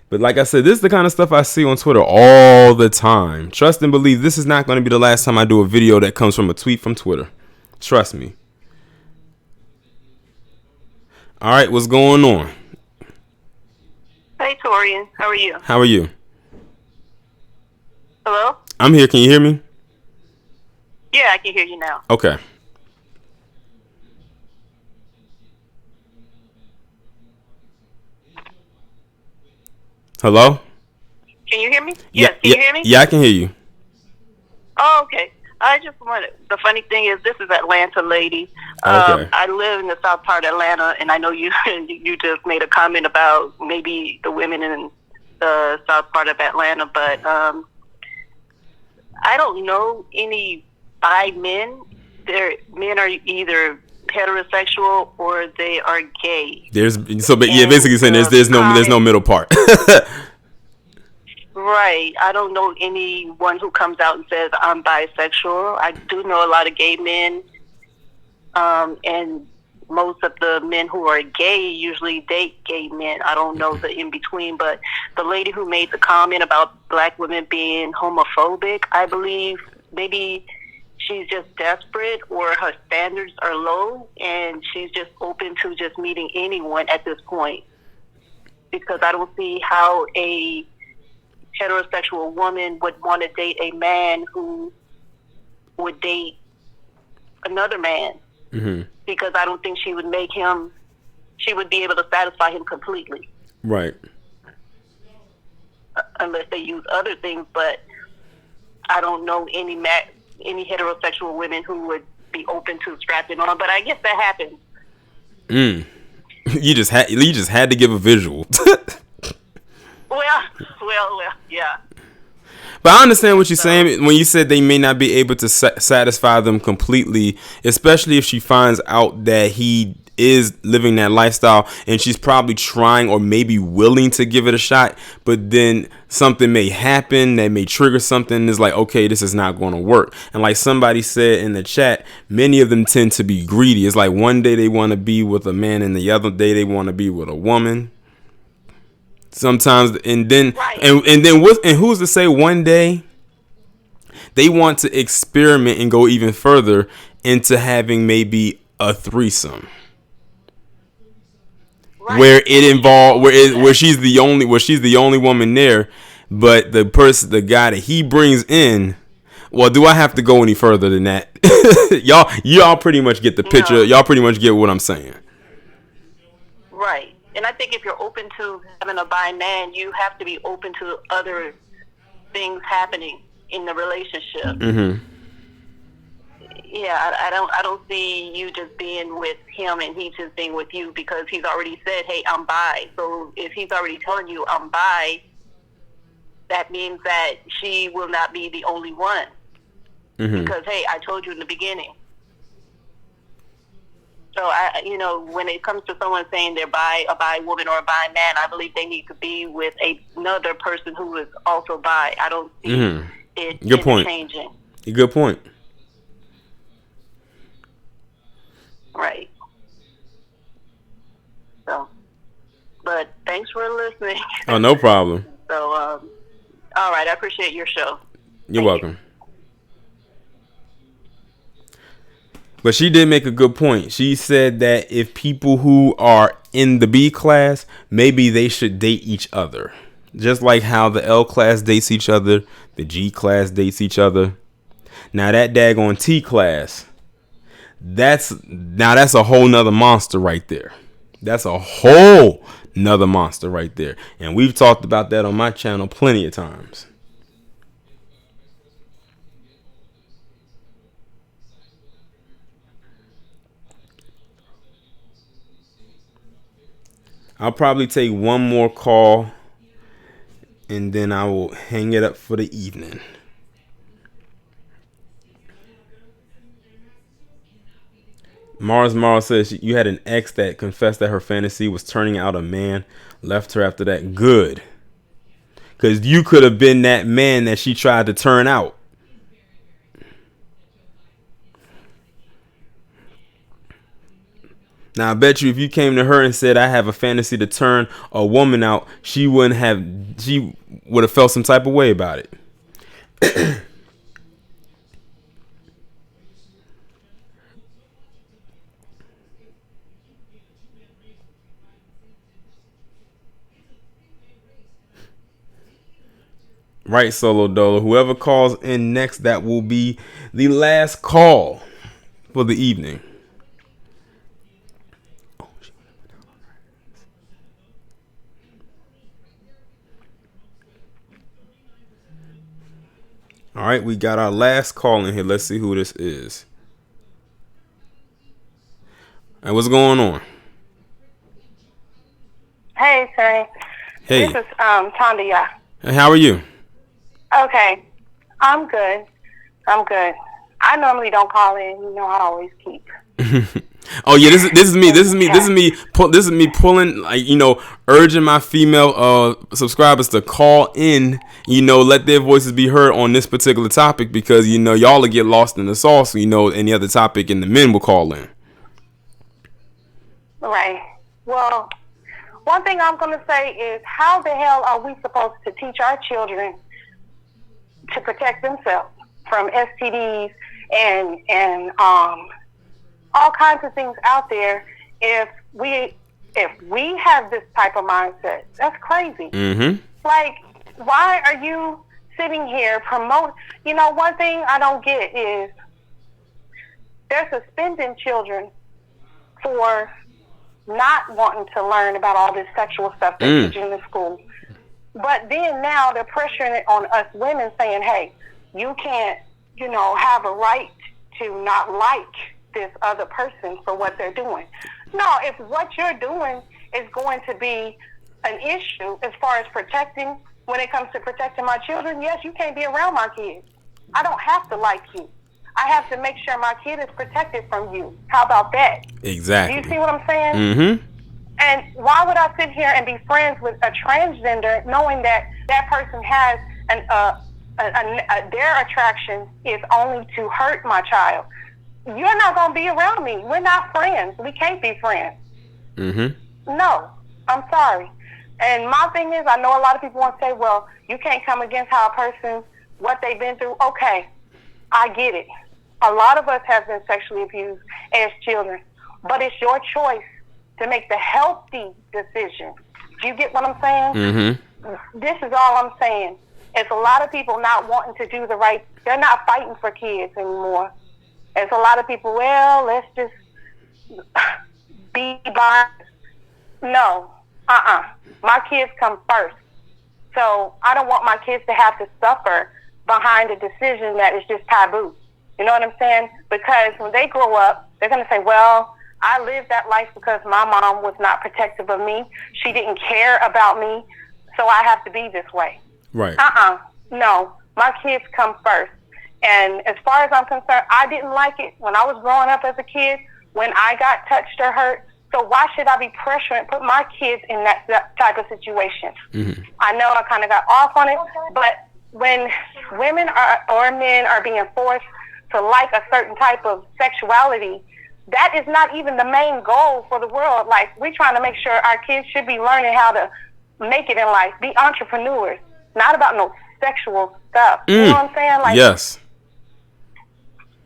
But like I said, this is the kind of stuff I see on Twitter all the time. Trust and believe this is not going to be the last time I do a video that comes from a tweet from Twitter. Trust me. All right, what's going on? Hey, Torian. How are you? How are you? Hello? I'm here. Can you hear me? Yeah, I can hear you now. Okay. Hello? Can you hear me? Yes, can you hear me? Yeah, I can hear you. Oh, okay. I just wanted, the funny thing is, this is Atlanta lady. Okay. I live in the south part of Atlanta, and I know you you just made a comment about maybe the women in the south part of Atlanta, but I don't know any bi men. Men are either heterosexual or they are gay. Basically saying there's no middle part. Right. I don't know anyone who comes out and says I'm bisexual. I do know a lot of gay men, and most of the men who are gay usually date gay men. I don't know the in between, but the lady who made the comment about black women being homophobic, I believe maybe she's just desperate or her standards are low and she's just open to just meeting anyone at this point. Because I don't see how a heterosexual woman would want to date a man who would date another man. Mm-hmm. Because I don't think she would be able to satisfy him completely. Right. Unless they use other things, but I don't know any heterosexual women who would be open to strapping on, but I guess that happens. You just had to give a visual. Well, yeah. But I understand what you're saying when you said they may not be able to satisfy them completely, especially if she finds out that he is living that lifestyle and she's probably trying or maybe willing to give it a shot, but then something may happen that may trigger something. It's like, okay, this is not going to work. And like somebody said in the chat, many of them tend to be greedy. It's like one day they want to be with a man and the other day they want to be with a woman. Sometimes, and then right. and then who's to say one day they want to experiment and go even further into having maybe a threesome, right, where it involved where she's the only woman there, but the guy that he brings in. Well, do I have to go any further than that? y'all pretty much get the picture. No. Y'all pretty much get what I'm saying. Right. And I think if you're open to having a bi man, you have to be open to other things happening in the relationship. Mm-hmm. Yeah, I don't see you just being with him and he just being with you because he's already said, hey, I'm bi. So if he's already telling you I'm bi, that means that she will not be the only one. Mm-hmm. Because, hey, I told you in the beginning. So, when it comes to someone saying they're a bi woman or a bi man, I believe they need to be with another person who is also bi. I don't see it changing. Good point. Right. So, but thanks for listening. Oh, no problem. So, all right. I appreciate your show. You're welcome. But she did make a good point. She said that if people who are in the B class, maybe they should date each other. Just like how the L class dates each other, the G class dates each other. Now that daggone T class, that's a whole nother monster right there. That's a whole nother monster right there. And we've talked about that on my channel plenty of times. I'll probably take one more call and then I will hang it up for the evening. Mars says you had an ex that confessed that her fantasy was turning out a man, left her after that. Good. Because you could have been that man that she tried to turn out. Now, I bet you if you came to her and said, I have a fantasy to turn a woman out, she would have felt some type of way about it. Right, Solo Dolo. Whoever calls in next, that will be the last call for the evening. All right, we got our last call in here. Let's see who this is. Hey, what's going on? Hey, sir. Hey. This is Tondia. Hey, how are you? Okay, I'm good. I normally don't call in. You know, I always keep. Oh yeah, this is me pulling, like, urging my female subscribers to call in, let their voices be heard on this particular topic, because y'all will get lost in the sauce, any other topic and the men will call in. Right. Well, one thing I'm going to say is, how the hell are we supposed to teach our children to protect themselves from STDs and all kinds of things out there if we have this type of mindset? That's crazy. Mm-hmm. Like, why are you sitting here promote? One thing I don't get is they're suspending children for not wanting to learn about all this sexual stuff they're teaching in the school. But then now they're pressuring it on us women, saying, hey, you can't, have a right to not like this other person for what they're doing. No, if what you're doing is going to be an issue as far as protecting, when it comes to protecting my children, yes, you can't be around my kids. I don't have to like you. I have to make sure my kid is protected from you. How about that? Exactly. Do you see what I'm saying? Mm-hmm. And why would I sit here and be friends with a transgender knowing that that person has their attraction is only to hurt my child? You're not going to be around me. We're not friends. We can't be friends. Mm-hmm. No, I'm sorry. And my thing is, I know a lot of people want to say, well, you can't come against how a person, what they've been through. Okay, I get it. A lot of us have been sexually abused as children, but it's your choice to make the healthy decision. Do you get what I'm saying? Mm-hmm. This is all I'm saying. It's a lot of people not wanting to do the right. They're not fighting for kids anymore. It's a lot of people, well, let's just be by. No, my kids come first. So I don't want my kids to have to suffer behind a decision that is just taboo. You know what I'm saying? Because when they grow up, they're going to say, well, I lived that life because my mom was not protective of me. She didn't care about me, so I have to be this way. Right. No, my kids come first. And as far as I'm concerned, I didn't like it when I was growing up as a kid, when I got touched or hurt. So why should I be pressuring, put my kids in that type of situation? Mm-hmm. I know I kind of got off on it, but when women or men are being forced to like a certain type of sexuality, that is not even the main goal for the world. Like, we're trying to make sure our kids should be learning how to make it in life, be entrepreneurs, not about no sexual stuff. You know what I'm saying? Like, yes.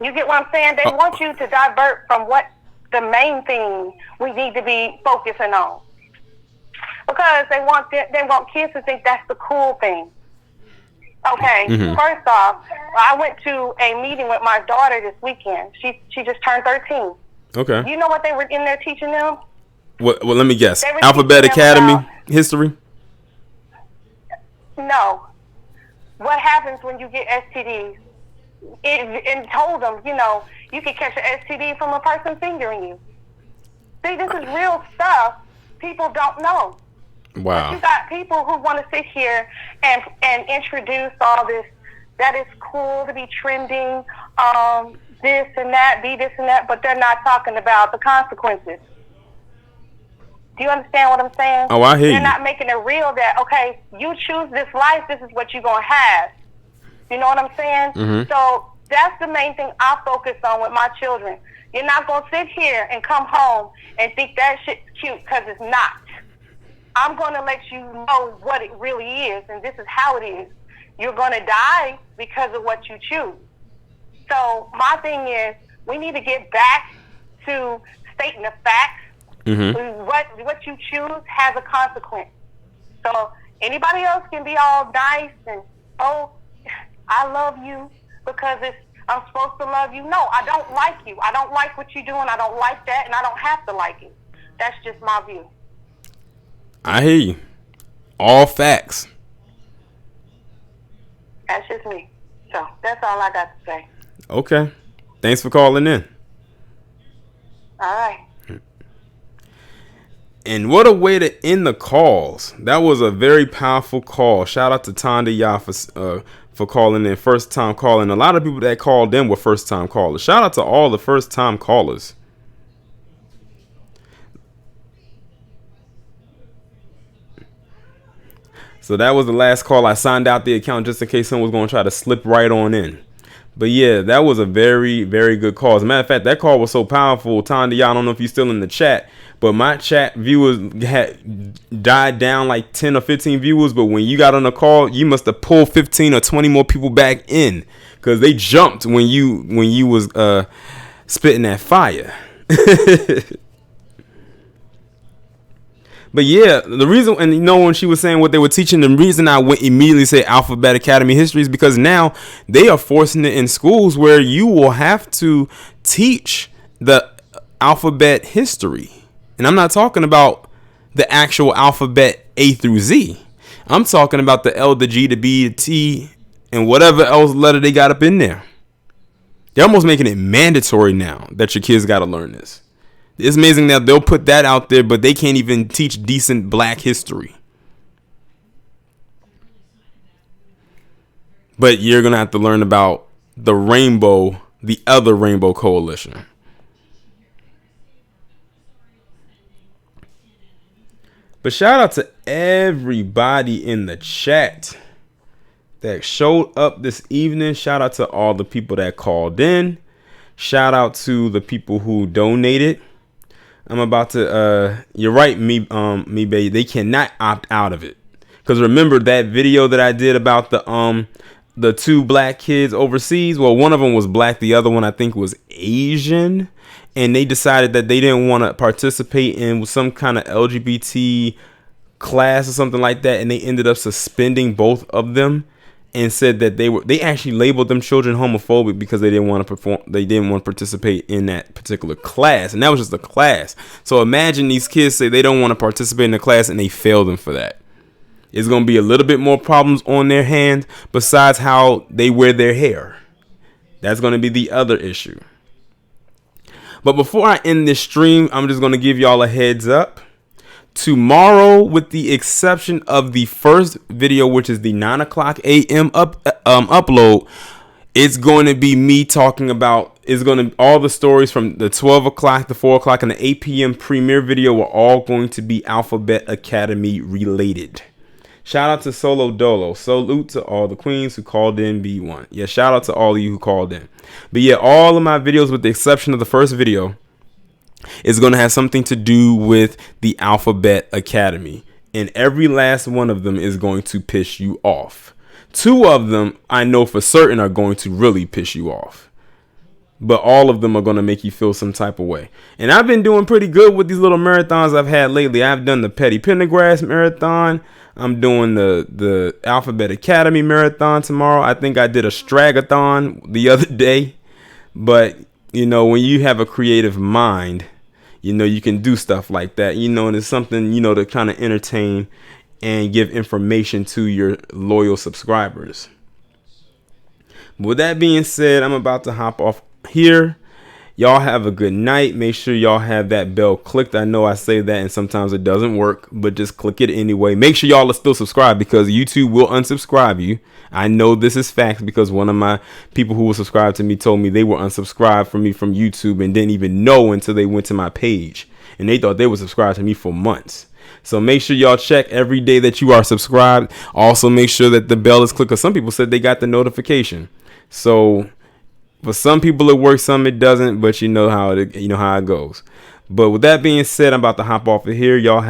You get what I'm saying? They want you to divert from what the main thing we need to be focusing on, because they want kids to think that's the cool thing. Okay, First off, I went to a meeting with my daughter this weekend. She just turned 13. Okay. You know what they were in there teaching them? Well, let me guess. They were Alphabet teaching them Academy about, history? No. What happens when you get STDs? And told them, you can catch an STD from a person fingering you. See, this is real stuff people don't know. Wow. But you got people who want to sit here and introduce all this, that it's cool to be trending, this and that, be this and that, but they're not talking about the consequences. Do you understand what I'm saying? Oh, I hear you. They're not making it real that, okay, you choose this life, this is what you're going to have. You know what I'm saying? Mm-hmm. So that's the main thing I focus on with my children. You're not going to sit here and come home and think that shit's cute, because it's not. I'm going to let you know what it really is, and this is how it is. You're going to die because of what you choose. So my thing is, we need to get back to stating the facts. Mm-hmm. What you choose has a consequence. So anybody else can be all nice and, oh, I love you because I'm supposed to love you. No, I don't like you. I don't like what you're doing. I don't like that, and I don't have to like it. That's just my view. I hear you. All facts. That's just me. So that's all I got to say. Okay. Thanks for calling in. All right. And what a way to end the calls. That was a very powerful call. Shout out to Tonda Ya for calling in, first time calling. A lot of people that called in were first time callers. Shout out to all the first time callers. So that was the last call. I signed out the account just in case someone was going to try to slip right on in. But yeah, that was a very, very good call. As a matter of fact, that call was so powerful. Tonda Ya, I don't know if you're still in the chat, but my chat viewers had died down like 10 or 15 viewers. But when you got on the call, you must have pulled 15 or 20 more people back in, because they jumped when you was spitting that fire. But yeah, the reason, and when she was saying what they were teaching, the reason I went immediately say Alphabet Academy history is because now they are forcing it in schools where you will have to teach the alphabet history. And I'm not talking about the actual alphabet A through Z. I'm talking about the L, the G, the B, the T, and whatever else letter they got up in there. They're almost making it mandatory now that your kids got to learn this. It's amazing that they'll put that out there, but they can't even teach decent black history. But you're going to have to learn about the other rainbow coalition. But shout out to everybody in the chat that showed up this evening. Shout out to all the people that called in. Shout out to the people who donated. I'm about to you're right, me baby. They cannot opt out of it. Because remember that video that I did about the two black kids overseas? Well, one of them was black, the other one I think was Asian. And they decided that they didn't want to participate in some kind of LGBT class or something like that, and they ended up suspending both of them and said that they actually labeled them children homophobic because they didn't want to participate in that particular class, and that was just a class. So imagine these kids say they don't want to participate in the class and they fail them for that. It's going to be a little bit more problems on their hands besides how they wear their hair. That's going to be the other issue. But before I end this stream, I'm just going to give y'all a heads up. Tomorrow, with the exception of the first video, which is the 9 o'clock a.m. upload, it's going to be me talking about, all the stories from the 12 o'clock, the 4 o'clock, and the 8 p.m. premiere video are all going to be Alphabet Academy related. Shout out to Solo Dolo. Salute to all the queens who called in B1. Yeah, shout out to all of you who called in. But yeah, all of my videos, with the exception of the first video, is going to have something to do with the Alphabet Academy. And every last one of them is going to piss you off. 2 of them, I know for certain, are going to really piss you off. But all of them are going to make you feel some type of way. And I've been doing pretty good with these little marathons I've had lately. I've done the Petty Pendergrass marathon. I'm doing the Alphabet Academy marathon tomorrow. I think I did a Stragathon the other day. But, when you have a creative mind, you can do stuff like that, and it's something, to kind of entertain and give information to your loyal subscribers. But with that being said, I'm about to hop off here. Y'all have a good night. Make sure y'all have that bell clicked. I know I say that and sometimes it doesn't work, but just click it anyway. Make sure y'all are still subscribed because YouTube will unsubscribe you. I know this is facts because one of my people who was subscribed to me told me they were unsubscribed from me from YouTube and didn't even know until they went to my page. And they thought they were subscribed to me for months. So make sure y'all check every day that you are subscribed. Also make sure that the bell is clicked because some people said they got the notification. So for some people it works, some it doesn't, but you know how it goes. But with that being said, I'm about to hop off of here. Y'all have